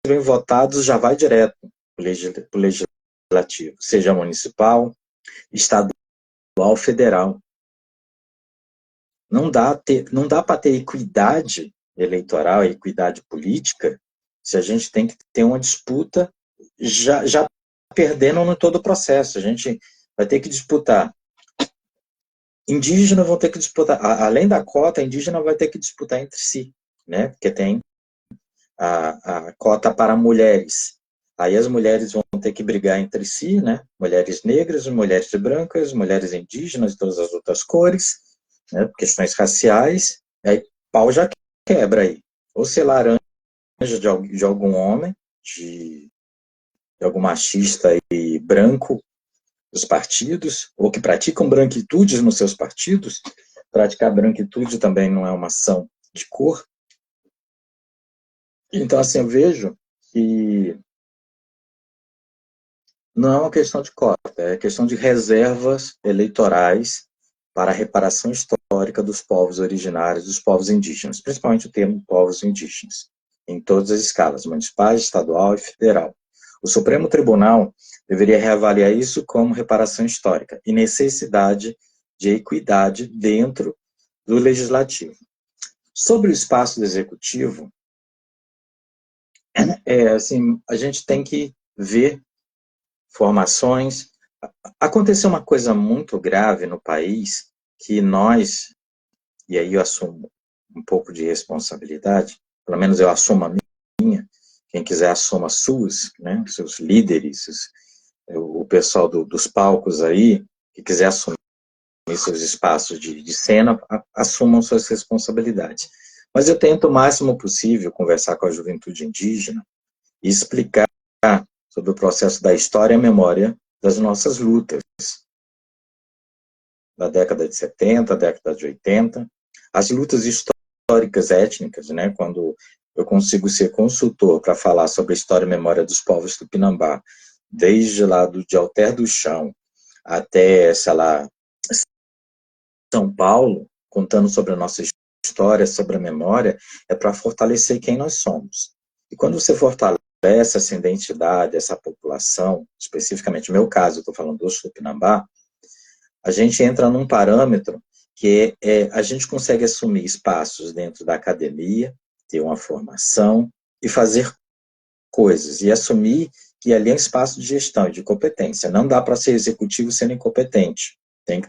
bem votados já vai direto para o legislativo. Seja municipal, estadual, federal. Não dá para ter equidade eleitoral, equidade política, se a gente tem que ter uma disputa já perdendo no todo o processo. A gente vai ter que disputar. Indígenas vão ter que disputar, além da cota, indígena vai ter que disputar entre si, né? Porque tem a cota para mulheres. Aí as mulheres vão ter que brigar entre si, né? Mulheres negras, mulheres brancas, mulheres indígenas, todas as outras cores, né? Questões raciais, aí pau já quebra aí. Ou ser laranja de algum homem, de algum machista e branco dos partidos, ou que praticam branquitudes nos seus partidos. Praticar branquitude também não é uma ação de cor. Então, assim, eu vejo que não é uma questão de cota, é questão de reservas eleitorais para a reparação histórica dos povos originários, dos povos indígenas, principalmente o termo povos indígenas, em todas as escalas, municipais, estadual e federal. O Supremo Tribunal deveria reavaliar isso como reparação histórica e necessidade de equidade dentro do legislativo. Sobre o espaço do executivo, assim, a gente tem que ver formações. Aconteceu uma coisa muito grave no país que nós, e aí eu assumo um pouco de responsabilidade, pelo menos eu assumo a minha, quem quiser assuma as suas, né, seus líderes, o pessoal dos palcos aí, que quiser assumir seus espaços de cena, assumam suas responsabilidades. Mas eu tento o máximo possível conversar com a juventude indígena e explicar sobre o processo da história e memória das nossas lutas, da década de 70, década de 80, as lutas históricas étnicas, né, quando eu consigo ser consultor para falar sobre a história e memória dos povos tupinambá, desde lá de Alter do Chão até, sei lá, São Paulo, contando sobre a nossa história, sobre a memória, é para fortalecer quem nós somos. E quando você fortalece essa identidade, essa população, especificamente no meu caso, eu estou falando do Tupinambá, a gente entra num parâmetro que a gente consegue assumir espaços dentro da academia, ter uma formação e fazer coisas, e assumir que ali é um espaço de gestão e de competência. Não dá para ser executivo sendo incompetente. Tem que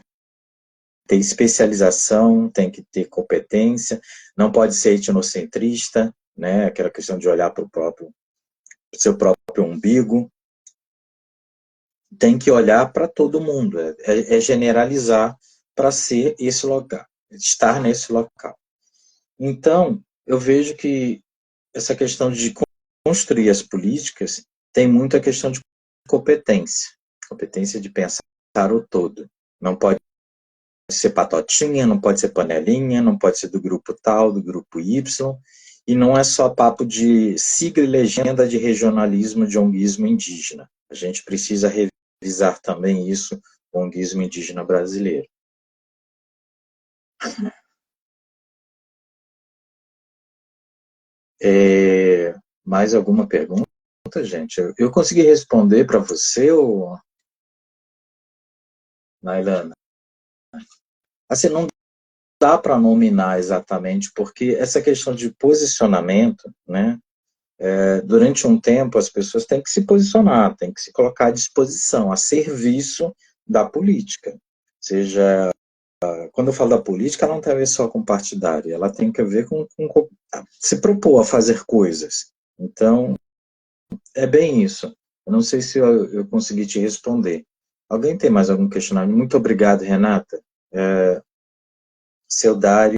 ter especialização, tem que ter competência, não pode ser etnocentrista, né? Aquela questão de olhar para o seu próprio umbigo. Tem que olhar para todo mundo, é generalizar para ser esse local, estar nesse local. Então, eu vejo que essa questão de construir as políticas tem muito a questão de competência de pensar o todo. Não pode ser patotinha, não pode ser panelinha, não pode ser do grupo tal, do grupo Y, e não é só papo de sigla e legenda de regionalismo, de onguismo indígena. A gente precisa revisar também isso, o onguismo indígena brasileiro. Mais alguma pergunta, gente? Eu consegui responder para você, ou Nailana? Assim, não dá para nominar exatamente, porque essa questão de posicionamento, né? Durante um tempo as pessoas têm que se posicionar, têm que se colocar à disposição, a serviço da política. Seja, quando eu falo da política, ela não tem a ver só com partidária, ela tem a ver com se propor a fazer coisas. Então, é bem isso. Eu não sei se eu consegui te responder. Alguém tem mais algum questionamento? Muito obrigado, Renata. Seu Dário,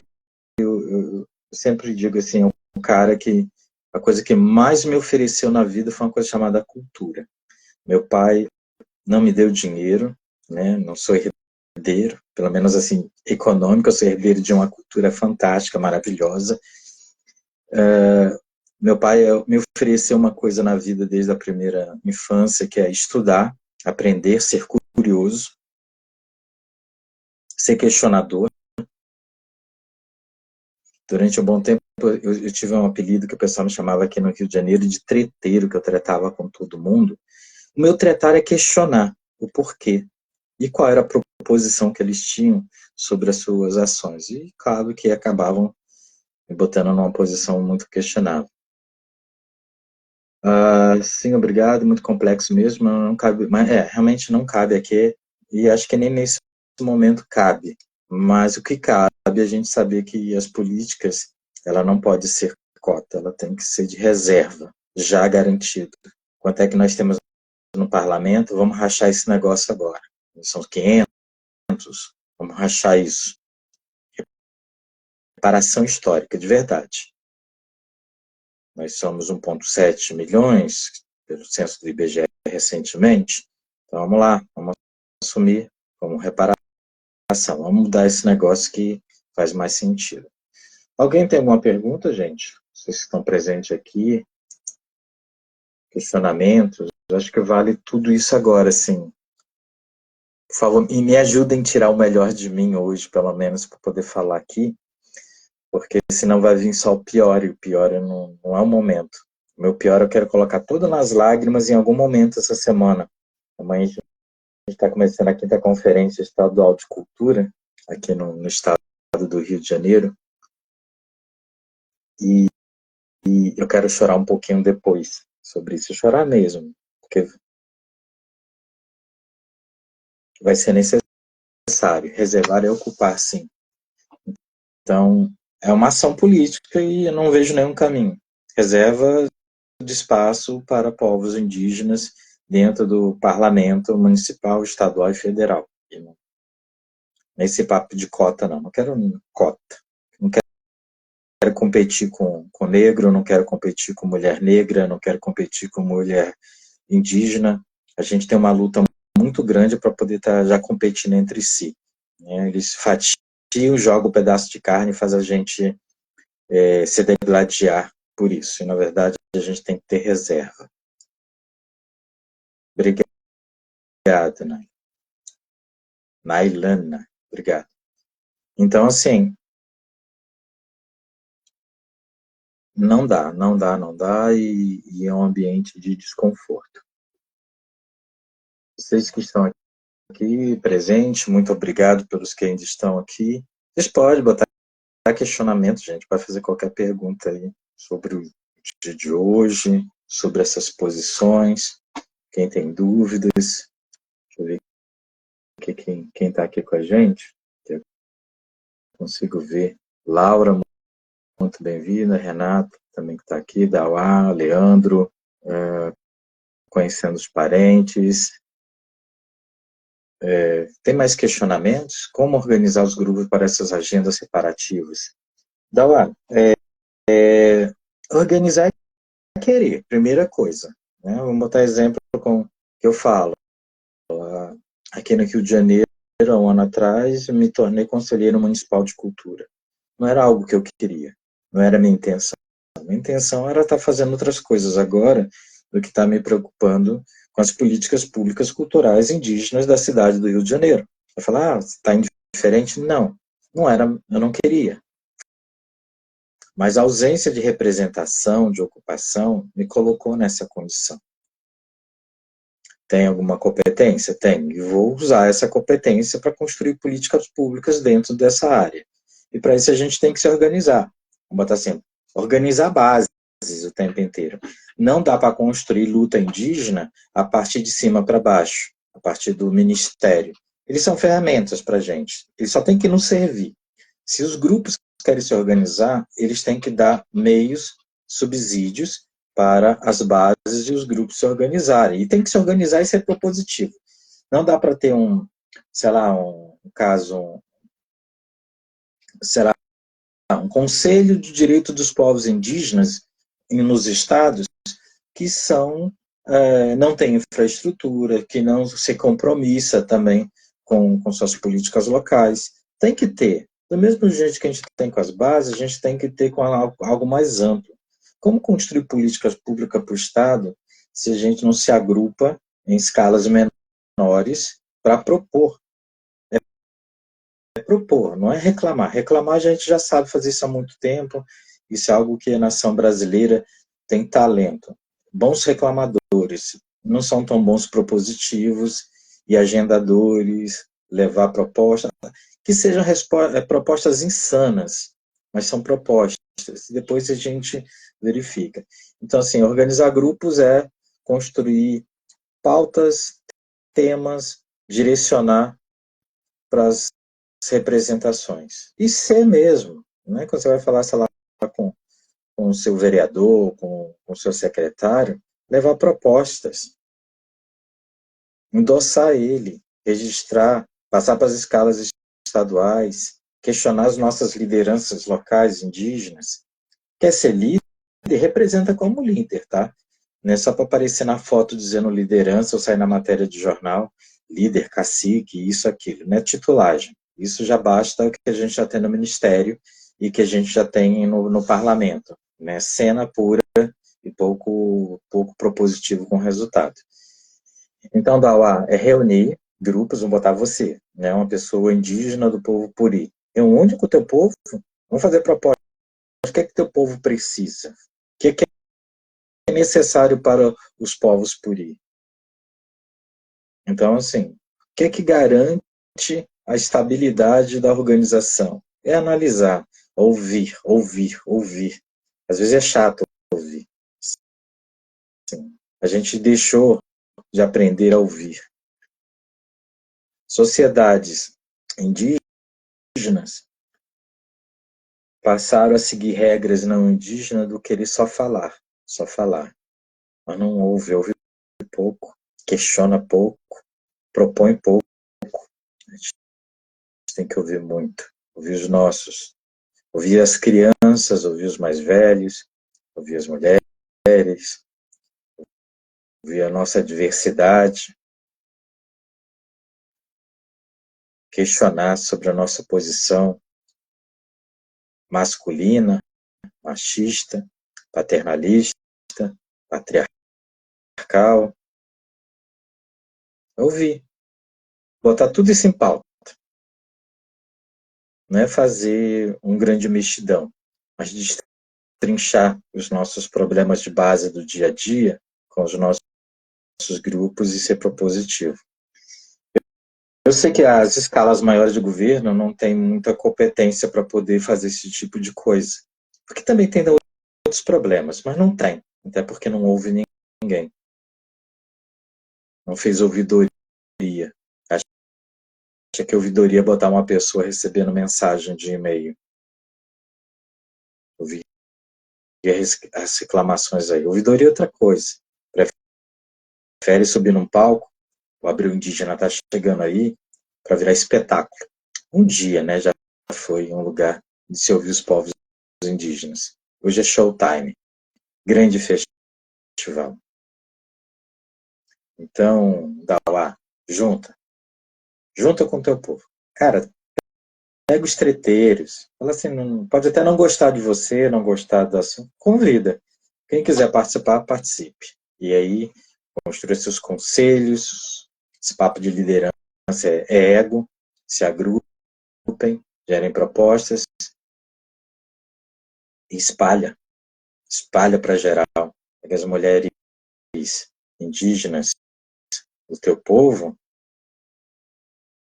eu sempre digo assim, é um cara que a coisa que mais me ofereceu na vida foi uma coisa chamada cultura. Meu pai não me deu dinheiro, né? Não sou herdeiro, pelo menos assim, econômico, eu sou herdeiro de uma cultura fantástica, maravilhosa. Meu pai me ofereceu uma coisa na vida desde a primeira infância, que é estudar, aprender, ser curioso, ser questionador. Durante um bom tempo, eu tive um apelido que o pessoal me chamava aqui no Rio de Janeiro de treteiro, que eu tretava com todo mundo. O meu tretar é questionar o porquê e qual era a proposição que eles tinham sobre as suas ações. E, claro, que acabavam me botando numa posição muito questionável. Sim, obrigado, muito complexo mesmo, não cabe, mas realmente não cabe aqui, e acho que nem nesse momento cabe. Mas o que cabe é a gente saber que as políticas, ela não pode ser cota, ela tem que ser de reserva, já garantido. Quanto é que nós temos no parlamento? Vamos rachar esse negócio agora. São 500, vamos rachar isso. Reparação histórica, de verdade. Nós somos 1,7 milhões, pelo censo do IBGE recentemente. Então vamos lá, vamos assumir como reparação. Vamos mudar esse negócio que faz mais sentido. Alguém tem alguma pergunta, gente? Vocês estão presentes aqui? Questionamentos? Acho que vale tudo isso agora, sim. Por favor, e me ajudem a tirar o melhor de mim hoje, pelo menos, para poder falar aqui, porque senão vai vir só o pior, e o pior não é o momento. O meu pior eu quero colocar tudo nas lágrimas em algum momento essa semana. Amanhã a gente está começando a 5ª Conferência Estadual de Cultura, aqui no estado do Rio de Janeiro, e eu quero chorar um pouquinho depois sobre isso, chorar mesmo, porque vai ser necessário, reservar e ocupar, sim. Então, é uma ação política e eu não vejo nenhum caminho. Reserva de espaço para povos indígenas dentro do parlamento municipal, estadual e federal. E não, nesse papo de cota, não quero cota. Não quero competir com negro, não quero competir com mulher negra, não quero competir com mulher indígena. A gente tem uma luta muito grande para poder estar já competindo entre si. Né? Eles fatiam, jogam um pedaço de carne e faz a gente se degladiar por isso. E, na verdade, a gente tem que ter reserva. Obrigado, Nailana. Obrigado. Então, assim, não dá, e é um ambiente de desconforto. Vocês que estão aqui presentes, muito obrigado pelos que ainda estão aqui. Vocês podem botar questionamento, gente, para fazer qualquer pergunta aí sobre o dia de hoje, sobre essas posições, quem tem dúvidas. Deixa eu ver aqui quem está aqui com a gente. Eu consigo ver. Laura, muito bem-vinda. Renata, também que está aqui. Dauá, Leandro, conhecendo os parentes. Tem mais questionamentos? Como organizar os grupos para essas agendas separativas? Dauá, organizar é querer, primeira coisa. Né? Vamos botar exemplo com que eu falo. Aqui no Rio de Janeiro, há um ano atrás, eu me tornei conselheiro municipal de cultura. Não era algo que eu queria, não era minha intenção. Minha intenção era estar fazendo outras coisas agora do que estar me preocupando com as políticas públicas culturais indígenas da cidade do Rio de Janeiro. Eu falar, está indiferente? Não, não era, eu não queria. Mas a ausência de representação, de ocupação, me colocou nessa condição. Tem alguma competência? Tem. E vou usar essa competência para construir políticas públicas dentro dessa área. E para isso a gente tem que se organizar. Vamos botar assim, organizar bases o tempo inteiro. Não dá para construir luta indígena a partir de cima para baixo, a partir do ministério. Eles são ferramentas para a gente. Eles só têm que nos servir. Se os grupos querem se organizar, eles têm que dar meios, subsídios para as bases e os grupos se organizarem. E tem que se organizar e ser propositivo. Não dá para ter um caso será um Conselho de Direito dos Povos Indígenas nos estados que não têm infraestrutura, que não se compromissa também com suas políticas locais. Tem que ter. Do mesmo jeito que a gente tem com as bases, a gente tem que ter com algo mais amplo. Como construir políticas públicas para o Estado se a gente não se agrupa em escalas menores para propor? Propor, não é reclamar. Reclamar a gente já sabe fazer isso há muito tempo, isso é algo que a nação brasileira tem talento. Bons reclamadores, não são tão bons propositivos e agendadores, levar propostas, que sejam propostas insanas, mas são propostas, e depois a gente verifica. Então, assim, organizar grupos é construir pautas, temas, direcionar para as representações. E ser mesmo, né? Quando você vai falar, sei lá, com o seu vereador, com o seu secretário, levar propostas, endossar ele, registrar, passar para as escalas estaduais, questionar as nossas lideranças locais, indígenas. Quer ser líder? Representa como líder, tá? Não é só para aparecer na foto dizendo liderança ou sair na matéria de jornal, líder, cacique, isso, aquilo. Não é titulagem. Isso já basta o que a gente já tem no Ministério e que a gente já tem no Parlamento. Né? Cena pura e pouco propositivo com resultado. Então, Dauá, é reunir grupos, vamos botar você, né? Uma pessoa indígena do povo Puri. Reúne com o teu povo, vamos fazer proposta. O que é que teu povo precisa? O que é necessário para os povos Puri? Então, assim, o que é que garante a estabilidade da organização? É analisar, ouvir, ouvir, ouvir. Às vezes é chato ouvir. Assim, a gente deixou de aprender a ouvir. Sociedades indígenas passaram a seguir regras não indígenas do querer só falar, só falar. Mas não ouve pouco, questiona pouco, propõe pouco. A gente tem que ouvir muito, ouvir os nossos, ouvir as crianças, ouvir os mais velhos, ouvir as mulheres, ouvir a nossa diversidade, questionar sobre a nossa posição masculina, machista, paternalista, patriarcal. Ouvir, botar tudo isso em pauta. Não é fazer um grande mexidão, mas destrinchar os nossos problemas de base do dia a dia com os nossos grupos e ser propositivo. Eu sei que as escalas maiores de governo não têm muita competência para poder fazer esse tipo de coisa, porque também tem outros problemas, mas não tem, até porque não houve ninguém. Não fez ouvidoria. Acha que ouvidoria é botar uma pessoa recebendo mensagem de e-mail. Ouvir as reclamações aí. Ouvidoria é outra coisa. Prefere subir num palco, o Abril Indígena está chegando aí, para virar espetáculo. Um dia, né, já foi um lugar de se ouvir os povos indígenas. Hoje é showtime. Grande festival. Então, dá lá, junta. Junta com o teu povo. Cara, pega os treteiros. Fala assim, pode até não gostar de você, não gostar do assunto. Convida. Quem quiser participar, participe. E aí, construa seus conselhos. Esse papo de liderança é ego. Se agrupem, gerem propostas. E espalha. Espalha para geral. Pega as mulheres indígenas do teu povo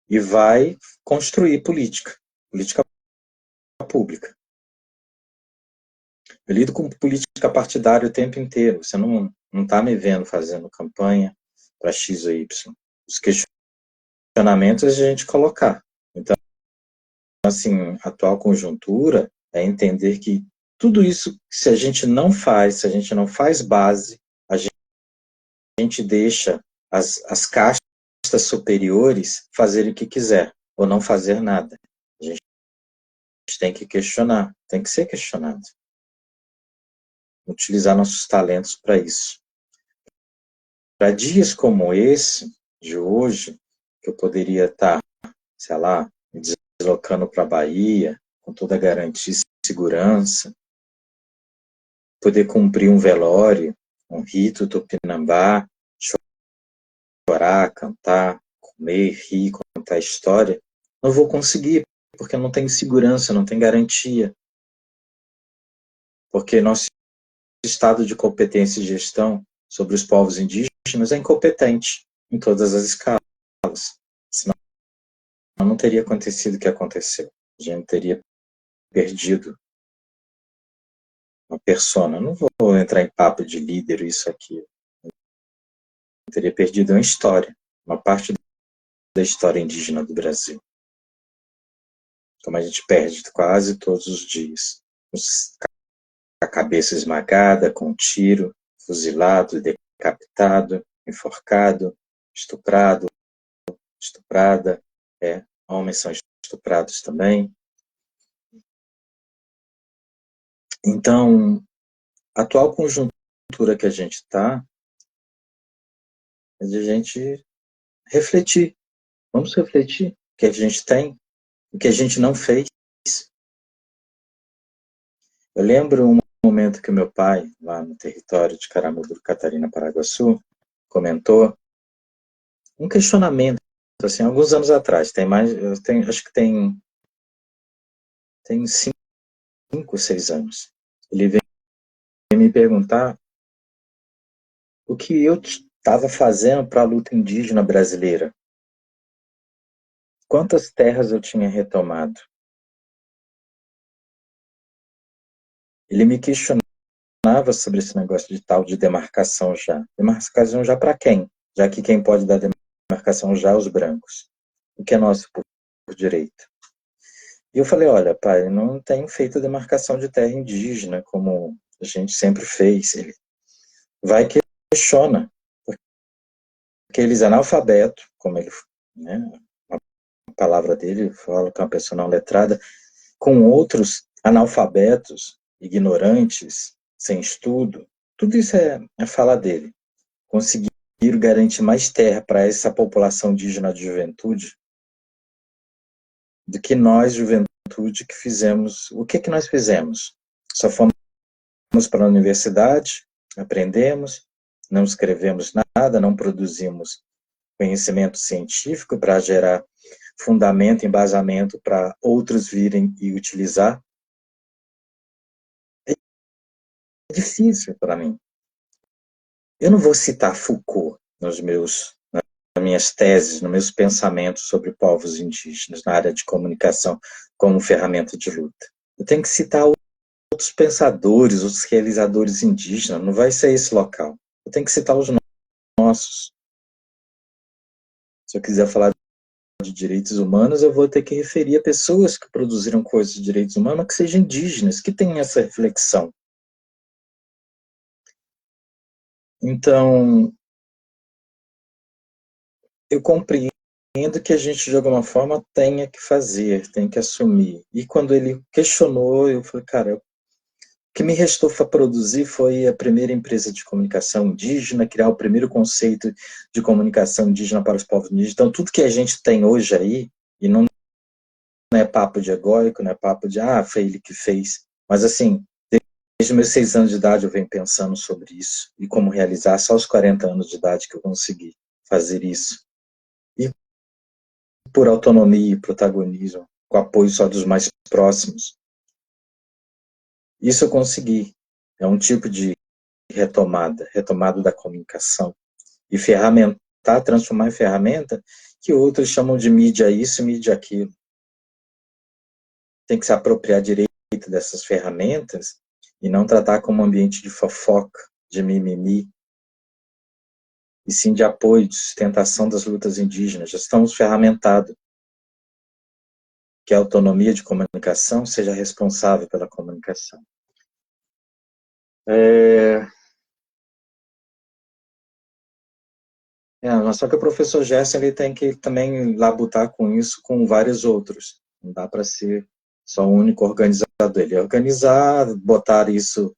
e vai construir política pública. Eu lido com política partidária o tempo inteiro. Você não está me vendo fazendo campanha para X ou Y. Os questionamentos a gente colocar. Então, assim, a atual conjuntura é entender que tudo isso, se a gente não faz base, a gente deixa as castas superiores fazerem o que quiser, ou não fazer nada. A gente tem que questionar, tem que ser questionado. Utilizar nossos talentos para isso. Para dias como esse, de hoje, que eu poderia estar, sei lá, me deslocando para a Bahia, com toda a garantia e segurança, poder cumprir um velório, um rito tupinambá, chorar, cantar, comer, rir, contar história, não vou conseguir, porque não tenho segurança, não tenho garantia. Porque nosso estado de competência e gestão sobre os povos indígenas é incompetente em todas as escalas. Senão não teria acontecido o que aconteceu. A gente teria perdido uma persona. Não vou entrar em papo de líder, isso aqui. Teria perdido uma história, uma parte da história indígena do Brasil. Como a gente perde quase todos os dias. A cabeça esmagada com um tiro, fuzilado, decapitado, enforcado, estuprado, estuprada, homens são estuprados também. Então, a atual conjuntura que a gente está é de a gente refletir. Vamos refletir o que a gente tem, o que a gente não fez. Eu lembro um momento que o meu pai, lá no território de Caramudo, Catarina, Paraguaçu, comentou um questionamento, assim, alguns anos atrás, acho que tem 5, 6 anos. Ele veio me perguntar o que eu estava fazendo para a luta indígena brasileira. Quantas terras eu tinha retomado? Ele me questionava sobre esse negócio de tal de demarcação já. Demarcação já para quem? Já que quem pode dar demarcação já é os brancos. O que é nosso por direito? E eu falei, olha, pai, não tenho feito demarcação de terra indígena como a gente sempre fez. Ele vai que questiona, porque eles analfabeto, como ele, né, a palavra dele fala que é uma pessoa não letrada, com outros analfabetos, ignorantes, sem estudo, tudo isso é fala dele. Conseguir garantir mais terra para essa população indígena de juventude do que nós, juventude, que fizemos. O que nós fizemos? Só fomos para a universidade, aprendemos, não escrevemos nada, não produzimos conhecimento científico para gerar fundamento, embasamento para outros virem e utilizar. É difícil para mim. Eu não vou citar Foucault nas minhas teses, nos meus pensamentos sobre povos indígenas na área de comunicação como ferramenta de luta. Eu tenho que citar outros pensadores, outros realizadores indígenas, não vai ser esse local. Eu tenho que citar os nossos. Se eu quiser falar de direitos humanos, eu vou ter que referir a pessoas que produziram coisas de direitos humanos, que sejam indígenas, que tenham essa reflexão. Então, eu compreendo que a gente, de alguma forma, tenha que fazer, tem que assumir. E quando ele questionou, eu falei, cara, o que me restou para produzir foi a primeira empresa de comunicação indígena, criar o primeiro conceito de comunicação indígena para os povos indígenas. Então, tudo que a gente tem hoje aí, e não é papo de egóico, não é papo de, foi ele que fez. Mas, assim, desde meus 6 anos de idade eu venho pensando sobre isso e como realizar. Só aos 40 anos de idade que eu consegui fazer isso. E por autonomia e protagonismo, com apoio só dos mais próximos. Isso eu consegui. É um tipo de retomada da comunicação. E ferramentar, transformar em ferramenta que outros chamam de mídia isso, mídia aquilo. Tem que se apropriar direito dessas ferramentas e não tratar como um ambiente de fofoca, de mimimi, e sim de apoio, de sustentação das lutas indígenas. Já estamos ferramentados. Que a autonomia de comunicação seja responsável pela comunicação. Só que o professor Gerson ele tem que também labutar com isso com vários outros. Não dá para ser sou o único organizador. Ele organizar, botar isso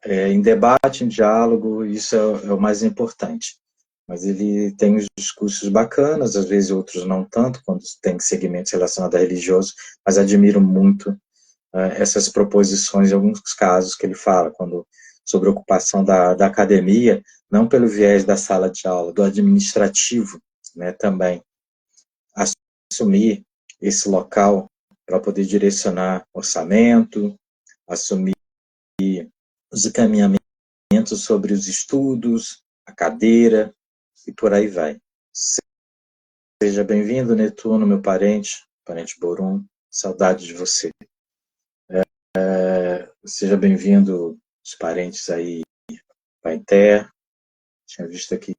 em debate, em diálogo, isso é o mais importante. Mas ele tem os discursos bacanas, às vezes outros não tanto, quando tem segmentos relacionados a religioso, mas admiro muito essas proposições, em alguns casos que ele fala, quando sobre a ocupação da academia, não pelo viés da sala de aula, do administrativo, né, também, assumir esse local para poder direcionar orçamento, assumir os encaminhamentos sobre os estudos, a cadeira, e por aí vai. Seja bem-vindo, Netuno, meu parente Borum, saudade de você. Seja bem-vindo, os parentes aí, Painter, tinha visto aqui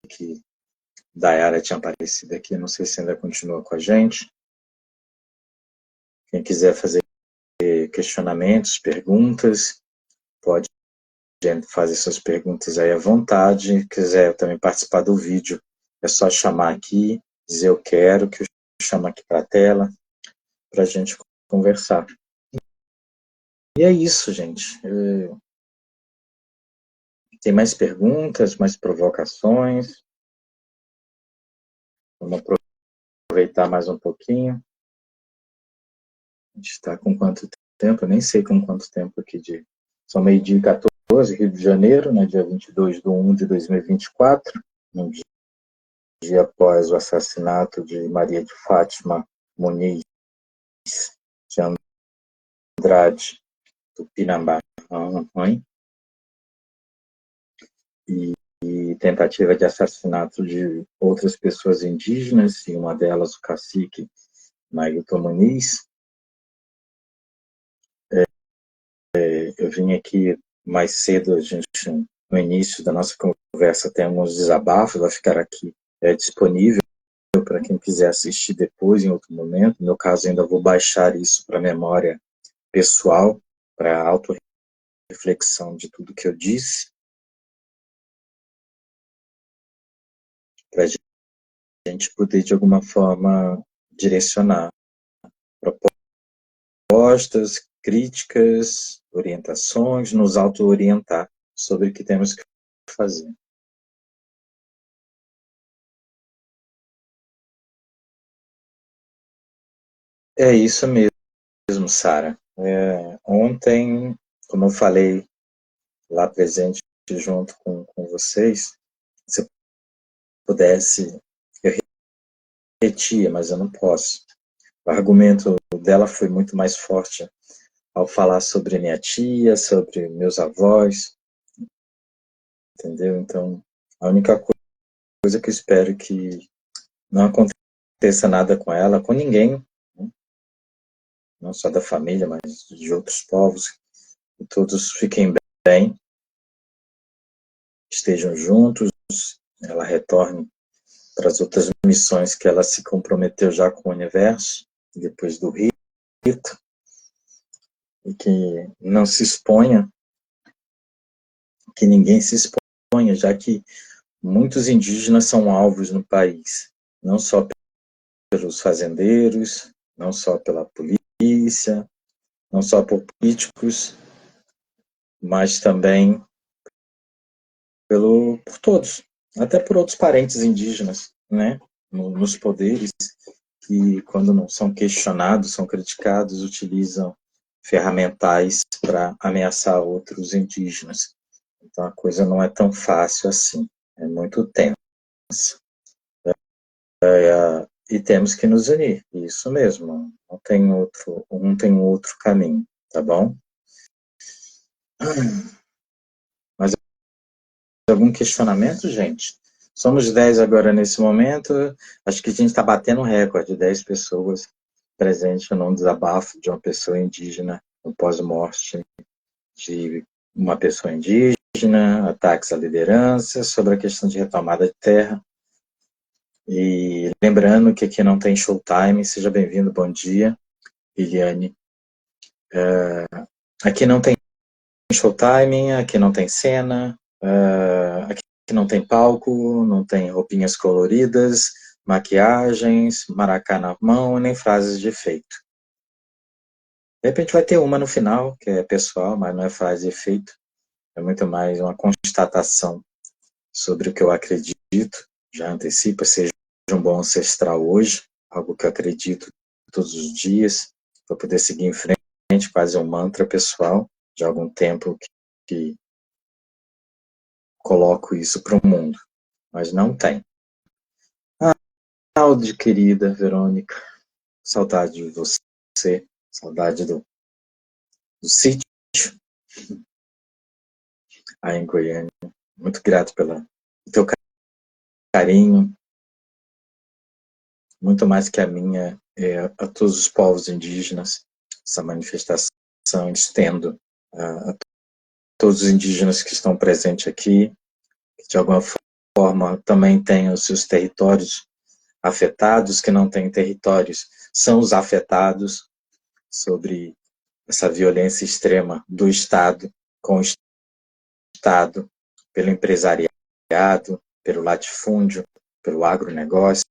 que Dayara tinha aparecido aqui, não sei se ainda continua com a gente. Quem quiser fazer questionamentos, perguntas, pode fazer suas perguntas aí à vontade. Quiser também participar do vídeo, é só chamar aqui, dizer eu quero, que eu chamo aqui para a tela, para a gente conversar. E é isso, gente. Tem mais perguntas, mais provocações? Vamos aproveitar mais um pouquinho. A gente está com quanto tempo? Eu nem sei com quanto tempo aqui de... São meio-dia e 14, Rio de Janeiro, né, dia 22/1/2024, um dia após o assassinato de Maria de Fátima Muniz de Andrade, Tupinambá, e tentativa de assassinato de outras pessoas indígenas, e uma delas o cacique Nailton Muniz. Eu vim aqui mais cedo, a gente, no início da nossa conversa, tem alguns desabafos, vai ficar aqui disponível para quem quiser assistir depois, em outro momento. No meu caso, ainda vou baixar isso para a memória pessoal, para a autorreflexão de tudo que eu disse, para a gente poder, de alguma forma, direcionar propostas, críticas, orientações, nos auto-orientar sobre o que temos que fazer. É isso mesmo, Sara. Ontem, como eu falei lá presente junto com vocês, se pudesse, eu repetia, mas eu não posso. O argumento dela foi muito mais forte ao falar sobre minha tia, sobre meus avós, entendeu? Então, a única coisa que eu espero que não aconteça nada com ela, com ninguém, né? Não só da família, mas de outros povos, que todos fiquem bem, estejam juntos, ela retorne para as outras missões que ela se comprometeu já com o universo, depois do rito, e que não se exponha, que ninguém se exponha, já que muitos indígenas são alvos no país, não só pelos fazendeiros, não só pela polícia, não só por políticos, mas também por todos, até por outros parentes indígenas, né, nos poderes, que quando não são questionados, são criticados, utilizam ferramentais para ameaçar outros indígenas. Então a coisa não é tão fácil assim, é muito tensa. E temos que nos unir, isso mesmo, não tem outro caminho, tá bom? Mas algum questionamento, gente? Somos 10 agora nesse momento, acho que a gente está batendo um recorde, 10 pessoas presentes num desabafo de uma pessoa indígena no pós-morte de uma pessoa indígena, ataques à liderança, sobre a questão de retomada de terra. E lembrando que aqui não tem showtime, seja bem-vindo, bom dia, Liliane. Aqui não tem showtime, aqui não tem cena, aqui não tem palco, não tem roupinhas coloridas, maquiagens, maracá na mão, nem frases de efeito. De repente vai ter uma no final, que é pessoal, mas não é frase de efeito. É muito mais uma constatação sobre o que eu acredito. Já antecipa, seja um bom ancestral hoje, algo que eu acredito todos os dias, para poder seguir em frente, quase um mantra pessoal, de algum tempo que coloco isso para o mundo. Mas não tem. Saúde, querida Verônica. Saudade de você. Saudade do sítio aí em Goiânia. Muito grato pelo teu carinho, muito mais que a minha, a todos os povos indígenas. Essa manifestação estendo a todos os indígenas que estão presentes aqui, que de alguma forma também têm os seus territórios afetados, que não têm territórios, são os afetados sobre essa violência extrema do Estado com o Estado, pelo empresariado, pelo latifúndio, pelo agronegócio.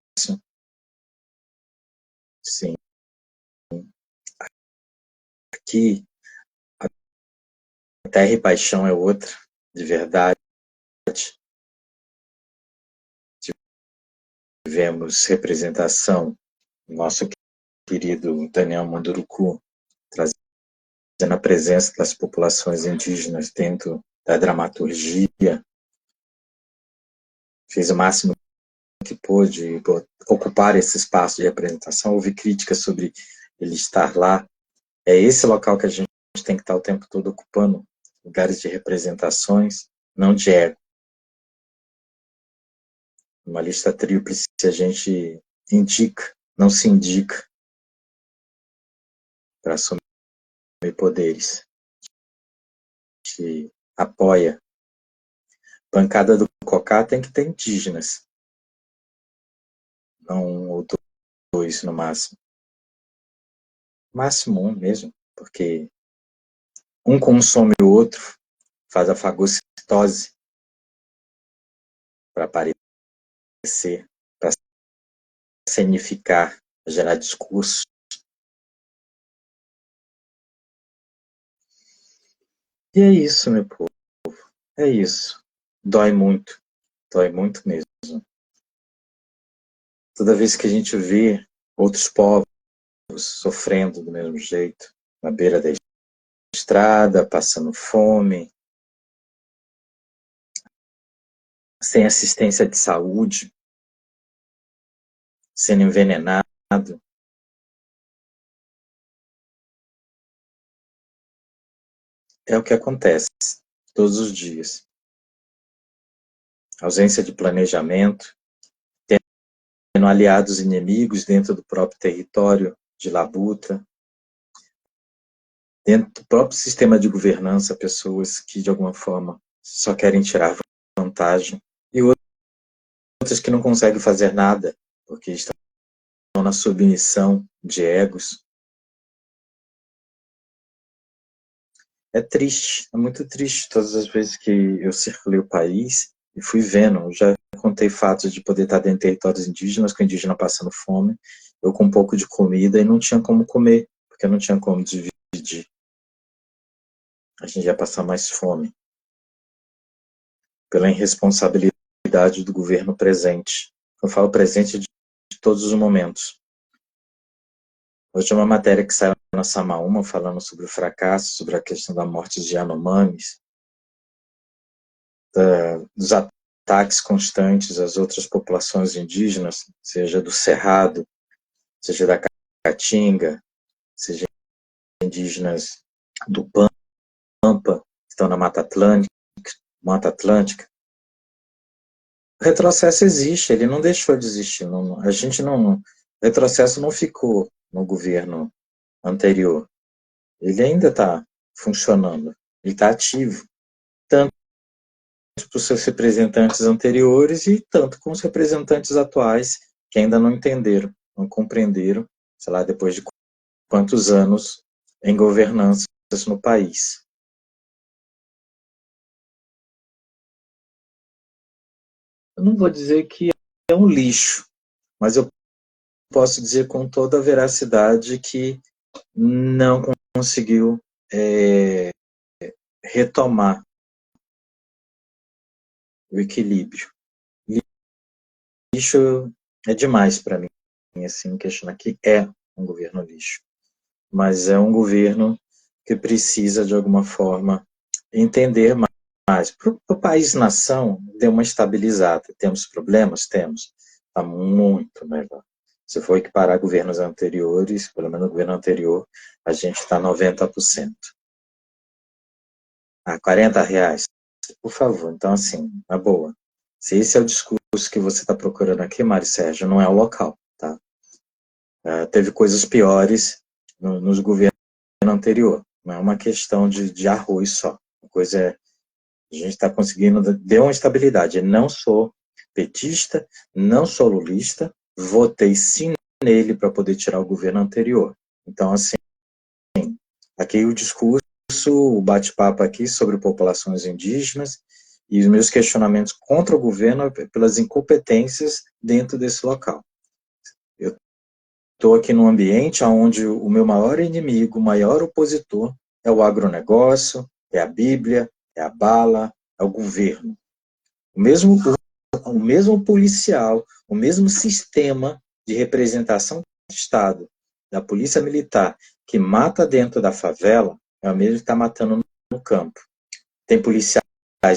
Sim, aqui a terra e paixão é outra, de verdade. Tivemos representação do nosso querido Daniel Munduruku, trazendo a presença das populações indígenas dentro da dramaturgia, fez o máximo que pôde ocupar esse espaço de representação. Houve críticas sobre ele estar lá. É esse local que a gente tem que estar o tempo todo ocupando, lugares de representações, não de ego. Uma lista tríplice a gente indica, não se indica para assumir poderes. A gente apoia. Bancada do Cocá tem que ter indígenas, não um ou dois no máximo. Máximo um mesmo, porque um consome o outro, faz a fagocitose para aparecer, para cenificar, gerar discurso. E é isso, meu povo. É isso. Dói muito mesmo. Toda vez que a gente vê outros povos sofrendo do mesmo jeito, na beira da estrada, passando fome, sem assistência de saúde, sendo envenenado, é o que acontece todos os dias. Ausência de planejamento, tendo aliados inimigos dentro do próprio território de labuta, dentro do próprio sistema de governança, pessoas que de alguma forma só querem tirar vantagem, e outras que não conseguem fazer nada, porque estão na submissão de egos. É triste, é muito triste todas as vezes que eu circulei o país e fui vendo. Eu já contei fatos de poder estar dentro de territórios indígenas, com o indígena passando fome, eu com um pouco de comida e não tinha como comer, porque não tinha como dividir. A gente ia passar mais fome. Pela irresponsabilidade do governo presente. Eu falo presente de todos os momentos. Hoje uma matéria que saiu na Samaúma falando sobre o fracasso, sobre a questão da morte de Yanomamis, dos ataques constantes às outras populações indígenas, seja do Cerrado, seja da Caatinga, seja indígenas do Pampa, que estão na Mata Atlântica. O retrocesso existe, ele não deixou de existir. Não, a gente não, o retrocesso não ficou no governo anterior. Ele ainda está funcionando, ele está ativo, tanto para os seus representantes anteriores e tanto com os representantes atuais que ainda não entenderam, não compreenderam, sei lá, depois de quantos anos em governança no país. Eu não vou dizer que é um lixo, mas eu posso dizer com toda a veracidade que não conseguiu retomar o equilíbrio. Lixo é demais para mim, assim, questionar que é um governo lixo, mas é um governo que precisa, de alguma forma, entender mais. Para o país-nação, deu uma estabilizada. Temos problemas? Temos. Está muito melhor. Se for equiparar governos anteriores, pelo menos o governo anterior, a gente está 90%. Ah, R$ 40? Por favor. Então, assim, na boa. Se esse é o discurso que você está procurando aqui, Mário Sérgio, não é o local, tá? Teve coisas piores nos governos anterior. Não é uma questão de arroz só. A coisa é, a gente está conseguindo, deu uma estabilidade. Eu não sou petista, não sou lulista, votei sim nele para poder tirar o governo anterior. Então, assim, aqui o discurso, o bate-papo aqui sobre populações indígenas e os meus questionamentos contra o governo pelas incompetências dentro desse local. Eu estou aqui num ambiente onde o meu maior inimigo, o maior opositor é o agronegócio, é a Bíblia, é a bala, é o governo. O mesmo policial, o mesmo sistema de representação do Estado, da polícia militar, que mata dentro da favela, é o mesmo que está matando no campo. Tem policiais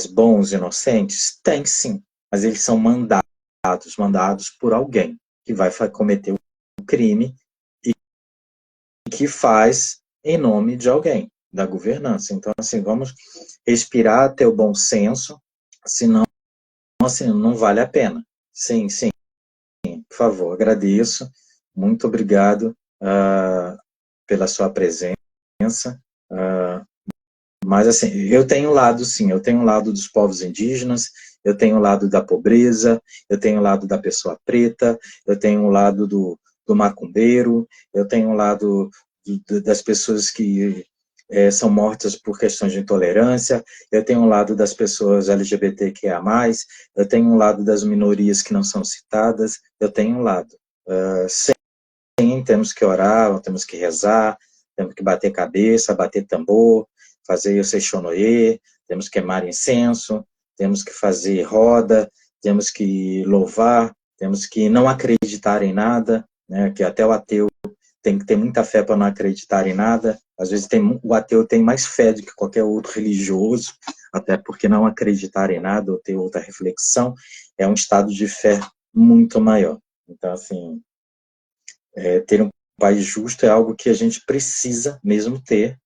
bons, inocentes? Tem sim, mas eles são mandados por alguém que vai cometer um crime e que faz em nome de alguém, da governança. Então, assim, vamos respirar, ter o bom senso, senão, assim, não vale a pena. Sim, sim, por favor, agradeço. Muito obrigado pela sua presença. Mas, assim, eu tenho um lado, sim, eu tenho um lado dos povos indígenas, eu tenho um lado da pobreza, eu tenho um lado da pessoa preta, eu tenho um lado do macumbeiro, eu tenho um lado das pessoas que são mortas por questões de intolerância, eu tenho um lado das pessoas LGBTQIA+, eu tenho um lado das minorias que não são citadas, eu tenho um lado. Sim, temos que orar, temos que rezar, temos que bater cabeça, bater tambor, fazer o Seixonoye, temos que queimar incenso, temos que fazer roda, temos que louvar, temos que não acreditar em nada, né, que até o ateu tem que ter muita fé para não acreditar em nada. Às vezes o ateu tem mais fé do que qualquer outro religioso, até porque não acreditar em nada ou ter outra reflexão é um estado de fé muito maior. Então, assim, ter um país justo é algo que a gente precisa mesmo ter.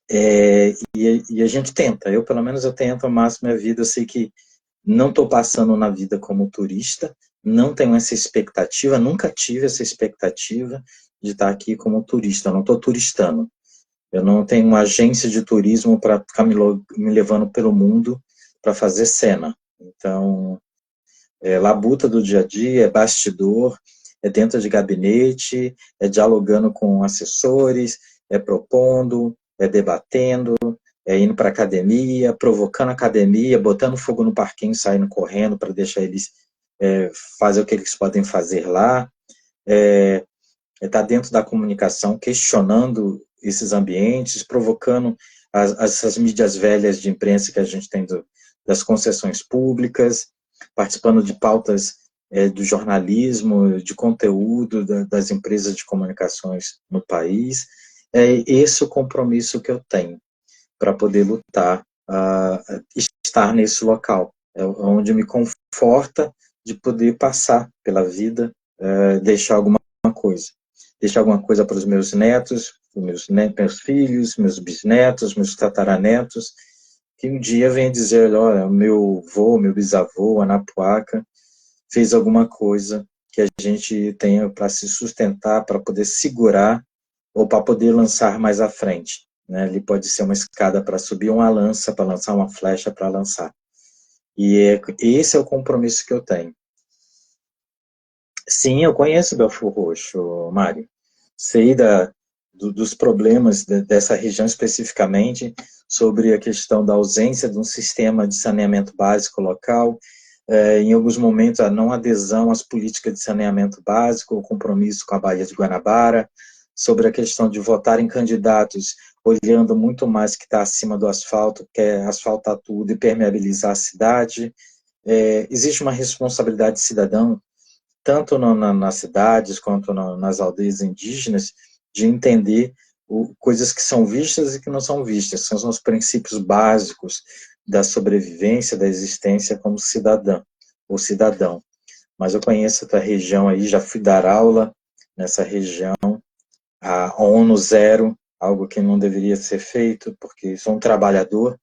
E a gente tenta. Eu, pelo menos, eu tento ao máximo a vida. Eu sei que não estou passando na vida como turista, não tenho essa expectativa, nunca tive essa expectativa de estar aqui como turista. Eu não estou turistando. Eu não tenho uma agência de turismo para ficar me levando pelo mundo para fazer cena. Então, labuta do dia a dia, é bastidor, é dentro de gabinete, é dialogando com assessores, é propondo, é debatendo, é indo para academia, provocando a academia, botando fogo no parquinho, saindo correndo para deixar eles fazer o que eles podem fazer lá, tá dentro da comunicação, questionando esses ambientes, provocando essas mídias velhas de imprensa que a gente tem das concessões públicas, participando de pautas do jornalismo, de conteúdo das empresas de comunicações no país. É esse o compromisso que eu tenho para poder lutar, estar nesse local, onde me conforta de poder passar pela vida, deixar alguma coisa. Deixar alguma coisa para os meus netos, meus filhos, meus bisnetos, meus tataranetos, que um dia venha dizer, olha, meu avô, meu bisavô, Anapuaca, fez alguma coisa que a gente tenha para se sustentar, para poder segurar, ou para poder lançar mais à frente. Né? Ele pode ser uma escada para subir, uma lança para lançar, uma flecha para lançar. E esse é o compromisso que eu tenho. Sim, eu conheço Belford Roxo, Mário. Sei dos problemas dessa região especificamente, sobre a questão da ausência de um sistema de saneamento básico local, em alguns momentos, a não adesão às políticas de saneamento básico, o compromisso com a Baía de Guanabara, sobre a questão de votar em candidatos olhando muito mais que está acima do asfalto, quer asfaltar tudo e permeabilizar a cidade. Existe uma responsabilidade cidadã, tanto nas cidades quanto nas aldeias indígenas, de entender coisas que são vistas e que não são vistas. São os princípios básicos da sobrevivência, da existência como cidadã ou cidadão. Mas eu conheço a tua região aí, já fui dar aula nessa região, a ONU Zero, algo que não deveria ser feito, porque sou um trabalhador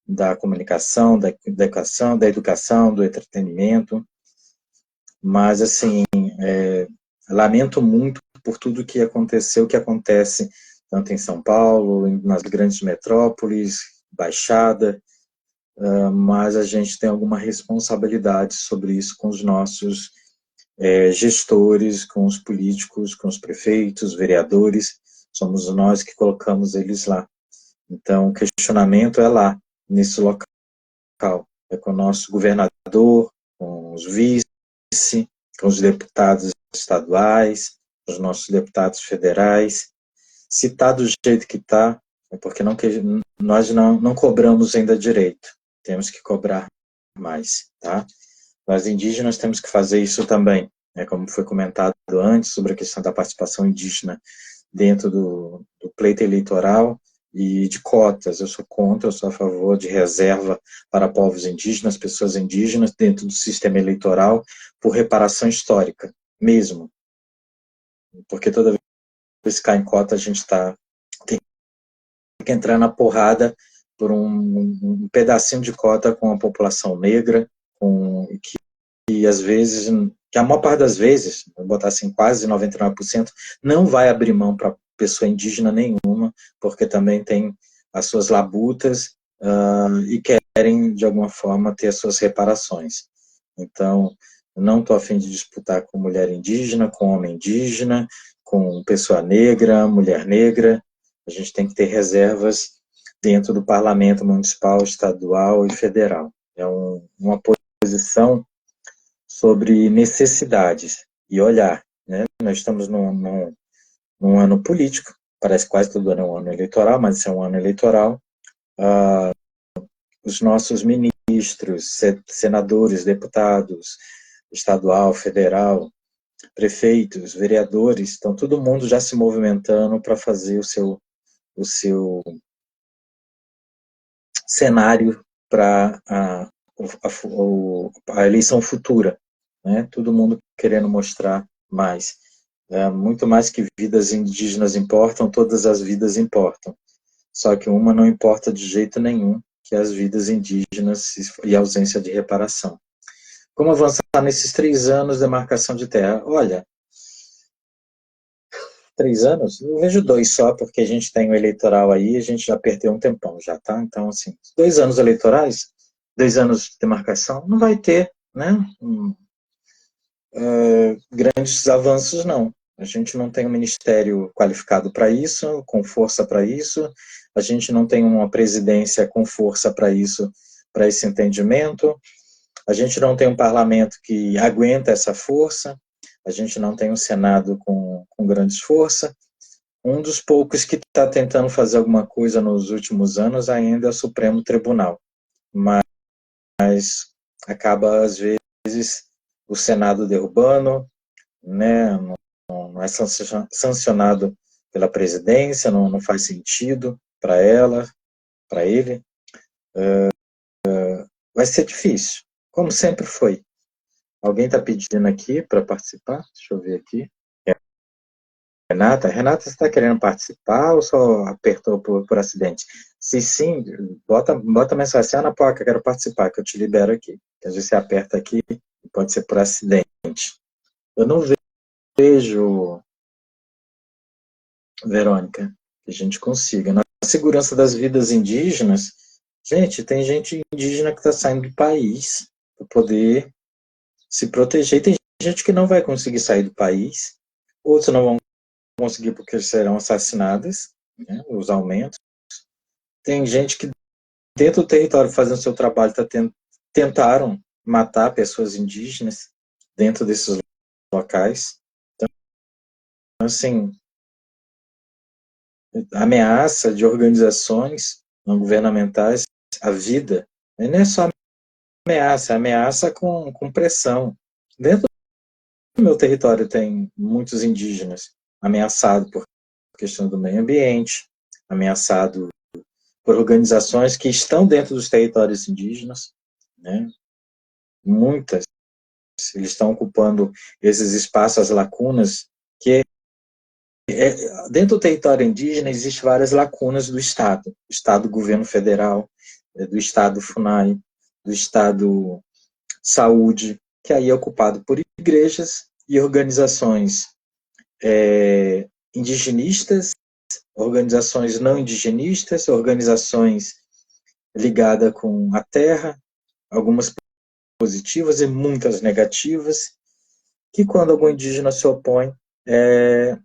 da comunicação, da educação, do entretenimento, mas, assim, lamento muito por tudo que aconteceu, que acontece tanto em São Paulo, nas grandes metrópoles, Baixada, mas a gente tem alguma responsabilidade sobre isso com os nossos gestores, com os políticos, com os prefeitos, vereadores, somos nós que colocamos eles lá. Então, o questionamento é lá, nesse local, é com o nosso governador, com os vice, com os deputados estaduais, os nossos deputados federais. Se está do jeito que está, é porque nós não cobramos ainda direito. Temos que cobrar mais, tá? Nós indígenas temos que fazer isso também, né? Como foi comentado antes sobre a questão da participação indígena dentro do pleito eleitoral e de cotas. Eu sou contra, eu sou a favor de reserva para povos indígenas, pessoas indígenas dentro do sistema eleitoral por reparação histórica, mesmo. Porque toda vez que cai em cota, a gente tem que entrar na porrada por um pedacinho de cota com a população negra, que às vezes, que a maior parte das vezes, vou botar assim, quase 99%, não vai abrir mão para pessoa indígena nenhuma, porque também tem as suas labutas e querem, de alguma forma, ter as suas reparações. Então, não estou a fim de disputar com mulher indígena, com homem indígena, com pessoa negra, mulher negra. A gente tem que ter reservas dentro do parlamento municipal, estadual e federal. É uma posição sobre necessidades e olhar, né? Nós estamos num ano político, parece que quase todo ano é um ano eleitoral, mas esse é um ano eleitoral. Os nossos ministros, senadores, deputados, estadual, federal, prefeitos, vereadores, estão todo mundo já se movimentando para fazer o seu cenário para a eleição futura, né? Todo mundo querendo mostrar mais. Muito mais que vidas indígenas importam, todas as vidas importam. Só que uma não importa de jeito nenhum, que é as vidas indígenas e a ausência de reparação. Como avançar nesses 3 anos de demarcação de terra? Olha, 3 anos? Eu vejo 2 só, porque a gente tem o eleitoral aí, a gente já perdeu um tempão já, tá? Então, assim, 2 anos eleitorais, 2 anos de demarcação, não vai ter, né? Grandes avanços, não. A gente não tem um ministério qualificado para isso, com força para isso, a gente não tem uma presidência com força para isso, para esse entendimento, a gente não tem um parlamento que aguenta essa força, a gente não tem um Senado com grandes força. Um dos poucos que está tentando fazer alguma coisa nos últimos anos ainda é o Supremo Tribunal, mas acaba, às vezes, o Senado derrubando, né, não é sancionado pela presidência, não faz sentido para ela, para ele. Vai ser difícil, como sempre foi. Alguém está pedindo aqui para participar? Deixa eu ver aqui. Renata, você está querendo participar ou só apertou por acidente? Se sim, bota mensagem assim, Ana Poca, quero participar, que eu te libero aqui. Às vezes você aperta aqui, pode ser por acidente. Eu não vejo, Verônica, que a gente consiga. Na segurança das vidas indígenas, gente, tem gente indígena que está saindo do país para poder se proteger. Tem gente que não vai conseguir sair do país, outros não vão conseguir porque serão assassinadas, né, os aumentos. Tem gente que dentro do território fazendo seu trabalho tentaram matar pessoas indígenas dentro desses locais. Então, assim, a ameaça de organizações não governamentais à vida, não é só ameaça, é ameaça com pressão. Dentro do meu território tem muitos indígenas ameaçados por questão do meio ambiente, ameaçado por organizações que estão dentro dos territórios indígenas, né? Muitas, eles estão ocupando esses espaços, as lacunas, que dentro do território indígena existem várias lacunas do Estado governo federal, do Estado FUNAI, do Estado Saúde, que aí é ocupado por igrejas e organizações indigenistas, organizações não indigenistas, organizações ligadas com a terra, algumas positivas e muitas negativas, que quando algum indígena se opõe, é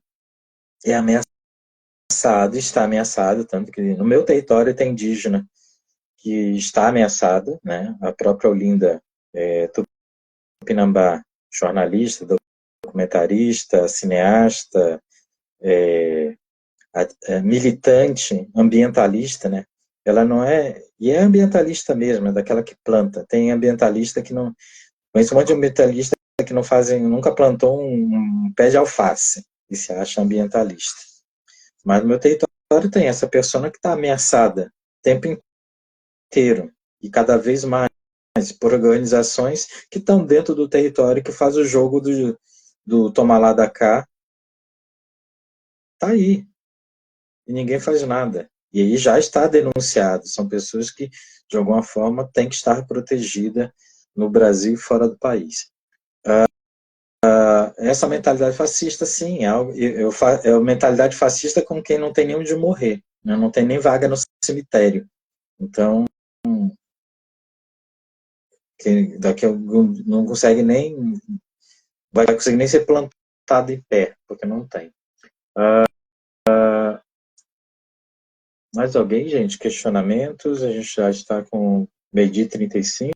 ameaçado, está ameaçado, tanto que no meu território tem indígena que está ameaçada, né? A própria Olinda Tupinambá, jornalista, documentarista, cineasta, militante, ambientalista, né? Ela não é, e é ambientalista mesmo, é daquela que planta. Tem ambientalista que não, conheço um monte de ambientalista que não fazem, nunca plantou um pé de alface e se acha ambientalista. Mas no meu território tem essa pessoa que está ameaçada o tempo inteiro e cada vez mais por organizações que estão dentro do território, que faz o jogo do toma lá da cá. Tá aí. E ninguém faz nada. E aí já está denunciado. São pessoas que, de alguma forma, têm que estar protegidas no Brasil e fora do país. Essa mentalidade fascista, sim, é uma mentalidade fascista com quem não tem nem onde morrer, né? Não tem nem vaga no cemitério. Então, daqui a algum, não consegue nem, vai conseguir nem ser plantado em pé, porque não tem. Mais alguém, gente? Questionamentos? A gente já está com meio-dia e 35.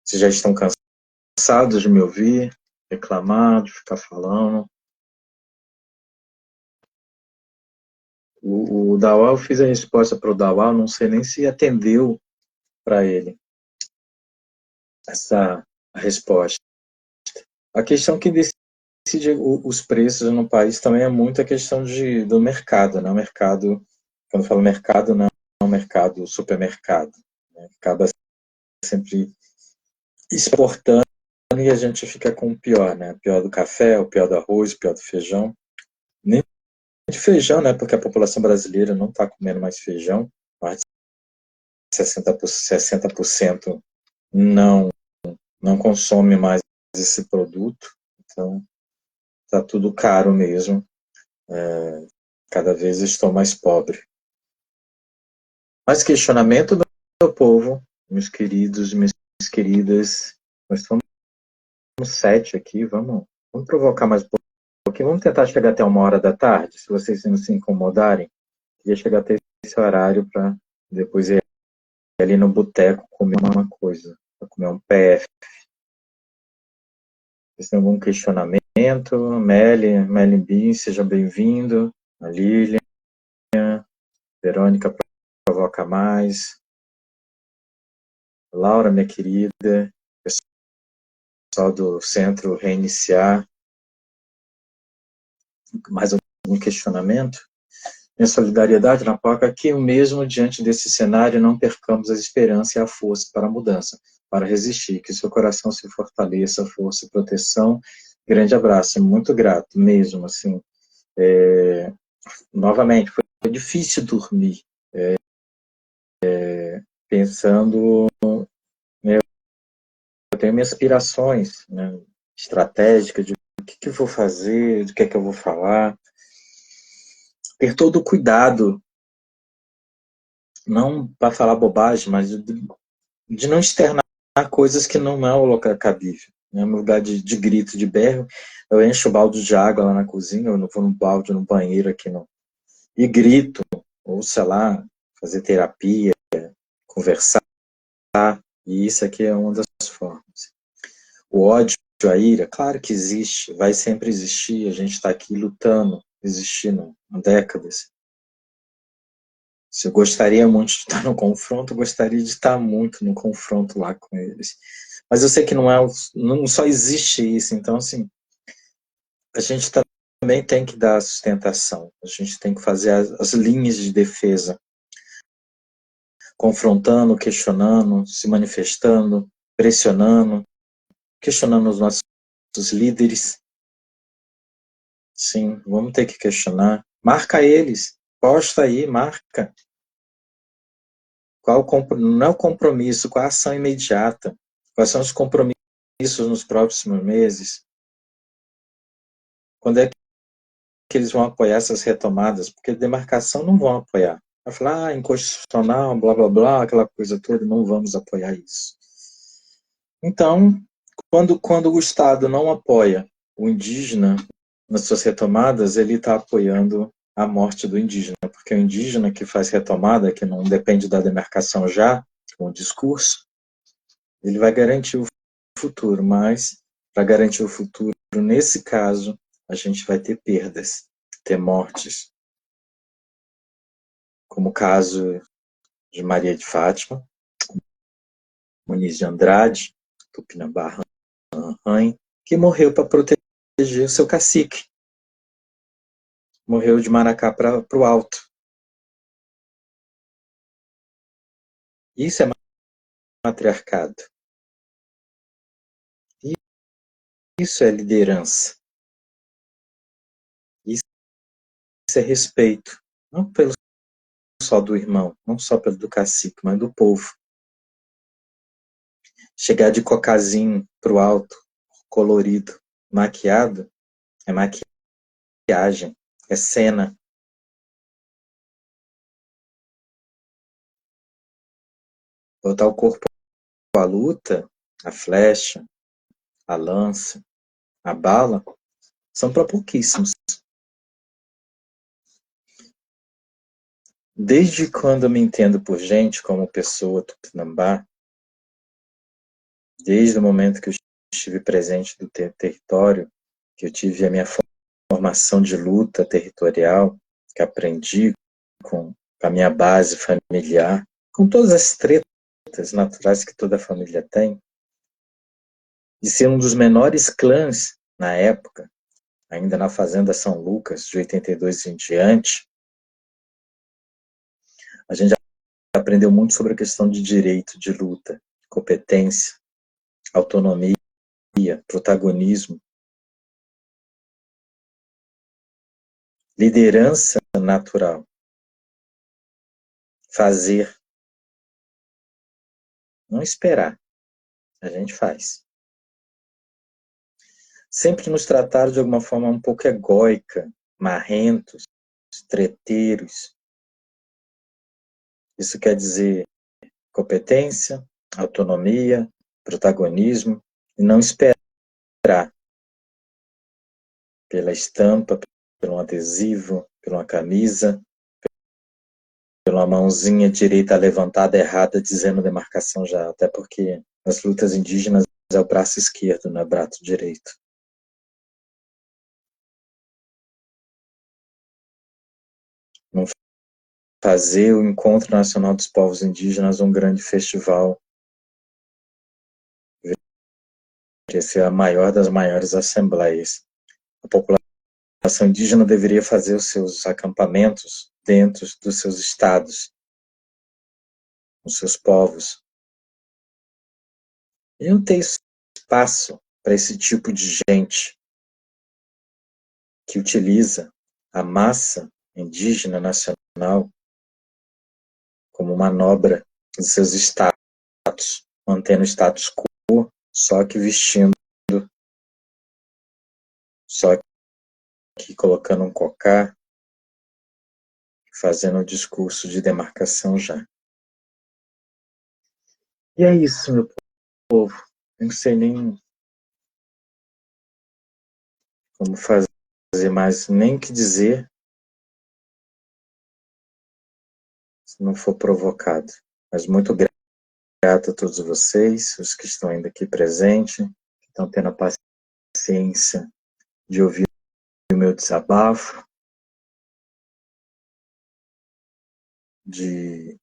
Vocês já estão cansados de me ouvir, reclamar, de ficar falando. O Dawal, eu fiz a resposta para o Dawal, não sei nem se atendeu para ele essa resposta. A questão que decide os preços no país também é muito a questão do mercado, né? O mercado, quando eu falo mercado, não é um mercado supermercado, né? Acaba sempre exportando e a gente fica com o pior, né? O pior do café, o pior do arroz, o pior do feijão. Nem de feijão, né? Porque a população brasileira não está comendo mais feijão, mais de 60% não consome mais esse produto, então está tudo caro mesmo. Cada vez estou mais pobre. Mais questionamento do meu povo, meus queridos, minhas queridas. Nós estamos 7 aqui, vamos provocar mais um pouquinho. Vamos tentar chegar até 1h da tarde, se vocês não se incomodarem. Queria chegar até esse horário para depois ir ali no boteco comer uma coisa, para comer um PF. Vocês têm algum questionamento? Meli Bin, seja bem-vindo. A Lilian, Verônica, provoca mais. Laura, minha querida. Pessoal do Centro Reiniciar. Mais algum questionamento? Minha solidariedade na POCA, que mesmo diante desse cenário não percamos a esperança e a força para a mudança, para resistir, que seu coração se fortaleça, força e proteção. Grande abraço, muito grato mesmo, assim. Novamente, foi difícil dormir, pensando, né, eu tenho minhas aspirações, né, estratégicas, de o que eu vou fazer, do que é que eu vou falar, ter todo o cuidado, não para falar bobagem, mas de não externar coisas que não é o local cabível. Né? No lugar de grito, de berro, eu encho o balde de água lá na cozinha, eu não vou no balde, no banheiro aqui, não. E grito, ou sei lá, fazer terapia, conversar, e isso aqui é uma das formas. O ódio, a ira, claro que existe, vai sempre existir, a gente está aqui lutando, existindo há décadas. Se eu gostaria muito de estar no confronto, eu gostaria de estar muito no confronto lá com eles. Mas eu sei que não só existe isso, então assim, a gente também tem que dar sustentação, a gente tem que fazer as linhas de defesa, confrontando, questionando, se manifestando, pressionando, questionando os nossos líderes. Sim, vamos ter que questionar. Marca eles, posta aí, marca. Não é o compromisso, qual a ação imediata? Quais são os compromissos nos próximos meses? Quando é que eles vão apoiar essas retomadas? Porque demarcação não vão apoiar. Vai falar, inconstitucional, blá, blá, blá, aquela coisa toda, não vamos apoiar isso. Então, quando o Estado não apoia o indígena nas suas retomadas, ele está apoiando a morte do indígena, porque o indígena que faz retomada, que não depende da demarcação já, com o discurso, ele vai garantir o futuro, mas para garantir o futuro, nesse caso, a gente vai ter perdas, ter mortes, como o caso de Maria de Fátima, Muniz de Andrade, Tupinambá Ranham, que morreu para proteger o seu cacique. Morreu de Maracá para o alto. Isso é matriarcado. Isso é liderança. Isso é respeito. Não pelo só do irmão, não só pelo do cacique, mas do povo. Chegar de cocazinho pro alto, colorido, maquiado, é maquiagem, é cena. Botar o corpo à luta, a flecha, a lança, a bala, são para pouquíssimos. Desde quando eu me entendo por gente, como pessoa tupinambá, desde o momento que eu estive presente do território, que eu tive a minha formação de luta territorial, que aprendi com a minha base familiar, com todas as tretas naturais que toda família tem, de ser um dos menores clãs na época, ainda na Fazenda São Lucas, de 82 em diante, a gente aprendeu muito sobre a questão de direito, de luta, competência, autonomia, protagonismo, liderança natural, fazer, não esperar, a gente faz. Sempre nos trataram de alguma forma um pouco egóica, marrentos, treteiros. Isso quer dizer competência, autonomia, protagonismo, e não esperar pela estampa, pelo adesivo, pela camisa, pela mãozinha direita levantada errada dizendo demarcação já, até porque nas lutas indígenas é o braço esquerdo, não é o braço direito. Não fazer o Encontro Nacional dos Povos Indígenas um grande festival, deveria ser a maior das maiores assembleias. A população indígena deveria fazer os seus acampamentos dentro dos seus estados, os seus povos. E não ter espaço para esse tipo de gente que utiliza a massa indígena nacional como manobra de seus status, mantendo o status quo, só que vestindo, só que colocando um cocá, fazendo um discurso de demarcação já. E é isso, meu povo. Não sei nem como fazer mais, nem o que dizer se não for provocado. Mas muito grato a todos vocês, os que estão ainda aqui presentes, estão tendo a paciência de ouvir o meu desabafo, de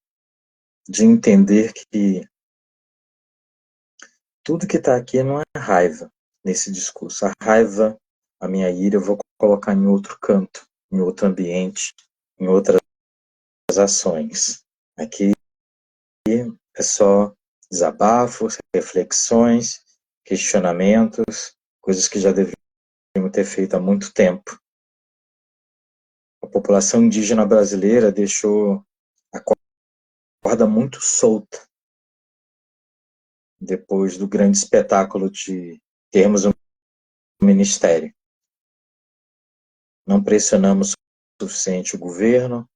entender que tudo que está aqui não é raiva nesse discurso. A raiva, a minha ira, eu vou colocar em outro canto, em outro ambiente, em outras ações. Aqui é só desabafos, reflexões, questionamentos, coisas que já deveríamos ter feito há muito tempo. A população indígena brasileira deixou a corda muito solta depois do grande espetáculo de termos um ministério. Não pressionamos o suficiente o governo,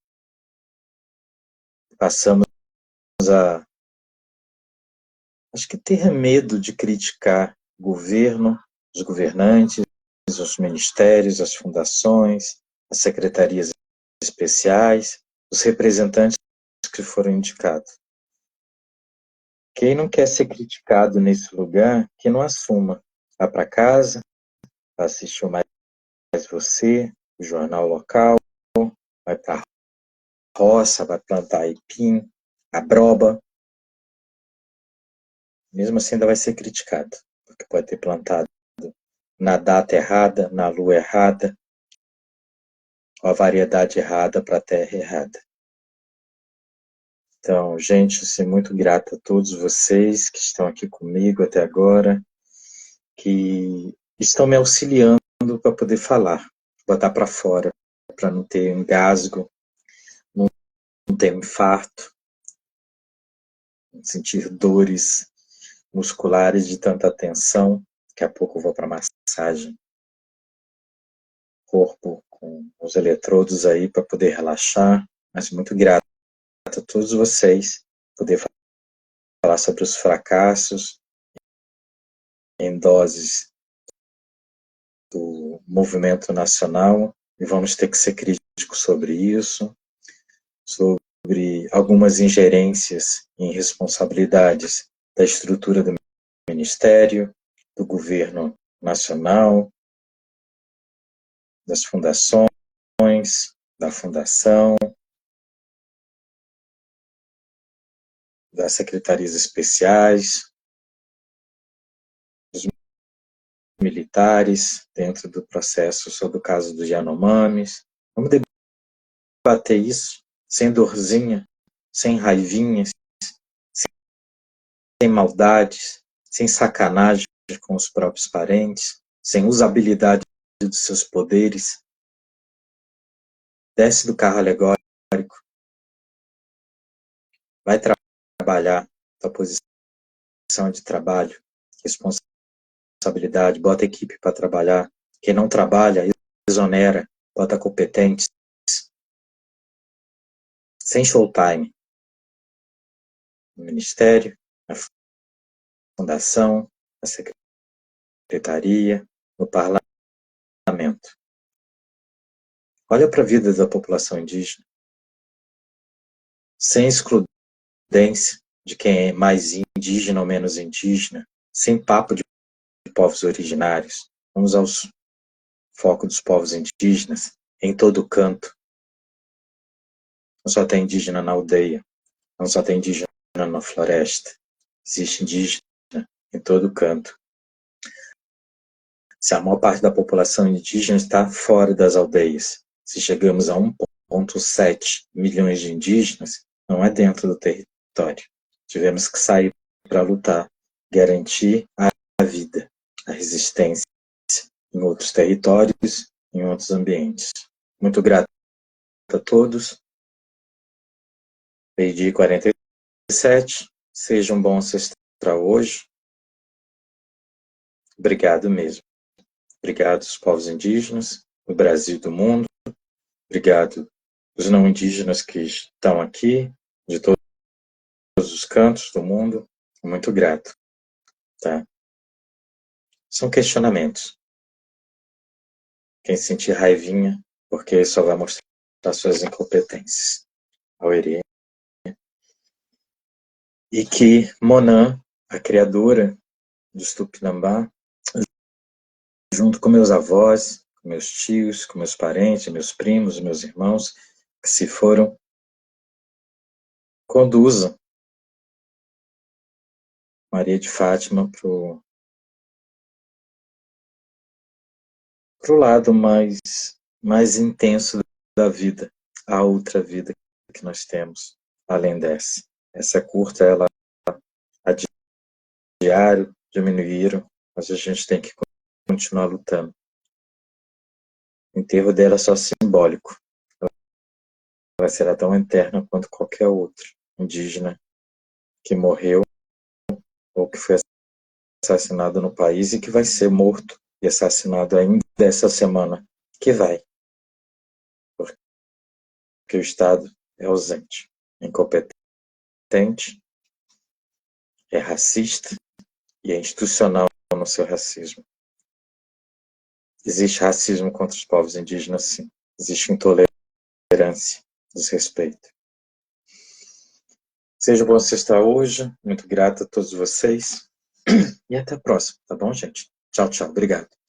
passamos a, acho que ter medo de criticar o governo, os governantes, os ministérios, as fundações, as secretarias especiais, os representantes que foram indicados. Quem não quer ser criticado nesse lugar, que não assuma. Vá para casa, assistir o Mais Você, o jornal local, vai para a roça, vai plantar aipim, abroba. Mesmo assim ainda vai ser criticado, porque pode ter plantado na data errada, na lua errada, ou a variedade errada para a terra errada. Então, gente, eu sou muito grato a todos vocês que estão aqui comigo até agora, que estão me auxiliando para poder falar, botar para fora, para não ter engasgo, não ter infarto, não sentir dores musculares de tanta tensão. Daqui a pouco eu vou para massagem, corpo com os eletrodos aí para poder relaxar, mas muito grato a todos vocês, poder falar sobre os fracassos em doses do movimento nacional, e vamos ter que ser críticos sobre isso, sobre algumas ingerências em responsabilidades da estrutura do Ministério, do governo nacional, das fundações, da fundação, das secretarias especiais, dos militares, dentro do processo sobre o caso dos Yanomamis. Vamos debater isso sem dorzinha, sem raivinhas, sem maldades, sem sacanagem com os próprios parentes, sem usabilidade dos seus poderes. Desce do carro alegórico, vai trabalhar, tua posição de trabalho, responsabilidade, bota a equipe para trabalhar. Quem não trabalha, exonera, bota competentes, sem showtime. No Ministério, na Fundação, na Secretaria, no Parlamento. Olha para a vida da população indígena, sem excludência de quem é mais indígena ou menos indígena, sem papo de povos originários. Vamos ao foco dos povos indígenas, em todo canto. Não só tem indígena na aldeia, não só tem indígena na floresta, existe indígena em todo canto. Se a maior parte da população indígena está fora das aldeias, se chegamos a 1,7 milhões de indígenas, não é dentro do território. Tivemos que sair para lutar, garantir a vida, a resistência em outros territórios, em outros ambientes. Muito grato a todos. Meio-dia e 47. Seja um bom ancestral hoje. Obrigado mesmo. Obrigado aos povos indígenas do Brasil e do mundo. Obrigado aos não indígenas que estão aqui, de todos os cantos do mundo. Muito grato. Tá? São questionamentos. Quem sentir raivinha, porque só vai mostrar suas incompetências. Auerê. E que Monan, a criadora dos Tupinambá, junto com meus avós, com meus tios, com meus parentes, meus primos, meus irmãos, que se foram, conduza Maria de Fátima para o lado mais intenso da vida, a outra vida que nós temos, além dessa. Essa curta, ela a diário diminuíram, mas a gente tem que continuar lutando. O enterro dela é só simbólico. Ela será tão eterna quanto qualquer outro indígena que morreu ou que foi assassinado no país e que vai ser morto e assassinado ainda essa semana que vai. Porque o Estado é ausente, é incompetente, é racista e é institucional no seu racismo. Existe racismo contra os povos indígenas, sim. Existe intolerância, desrespeito. Seja bom você estar hoje. Muito grato a todos vocês. E até a próxima, tá bom, gente? Tchau, tchau. Obrigado.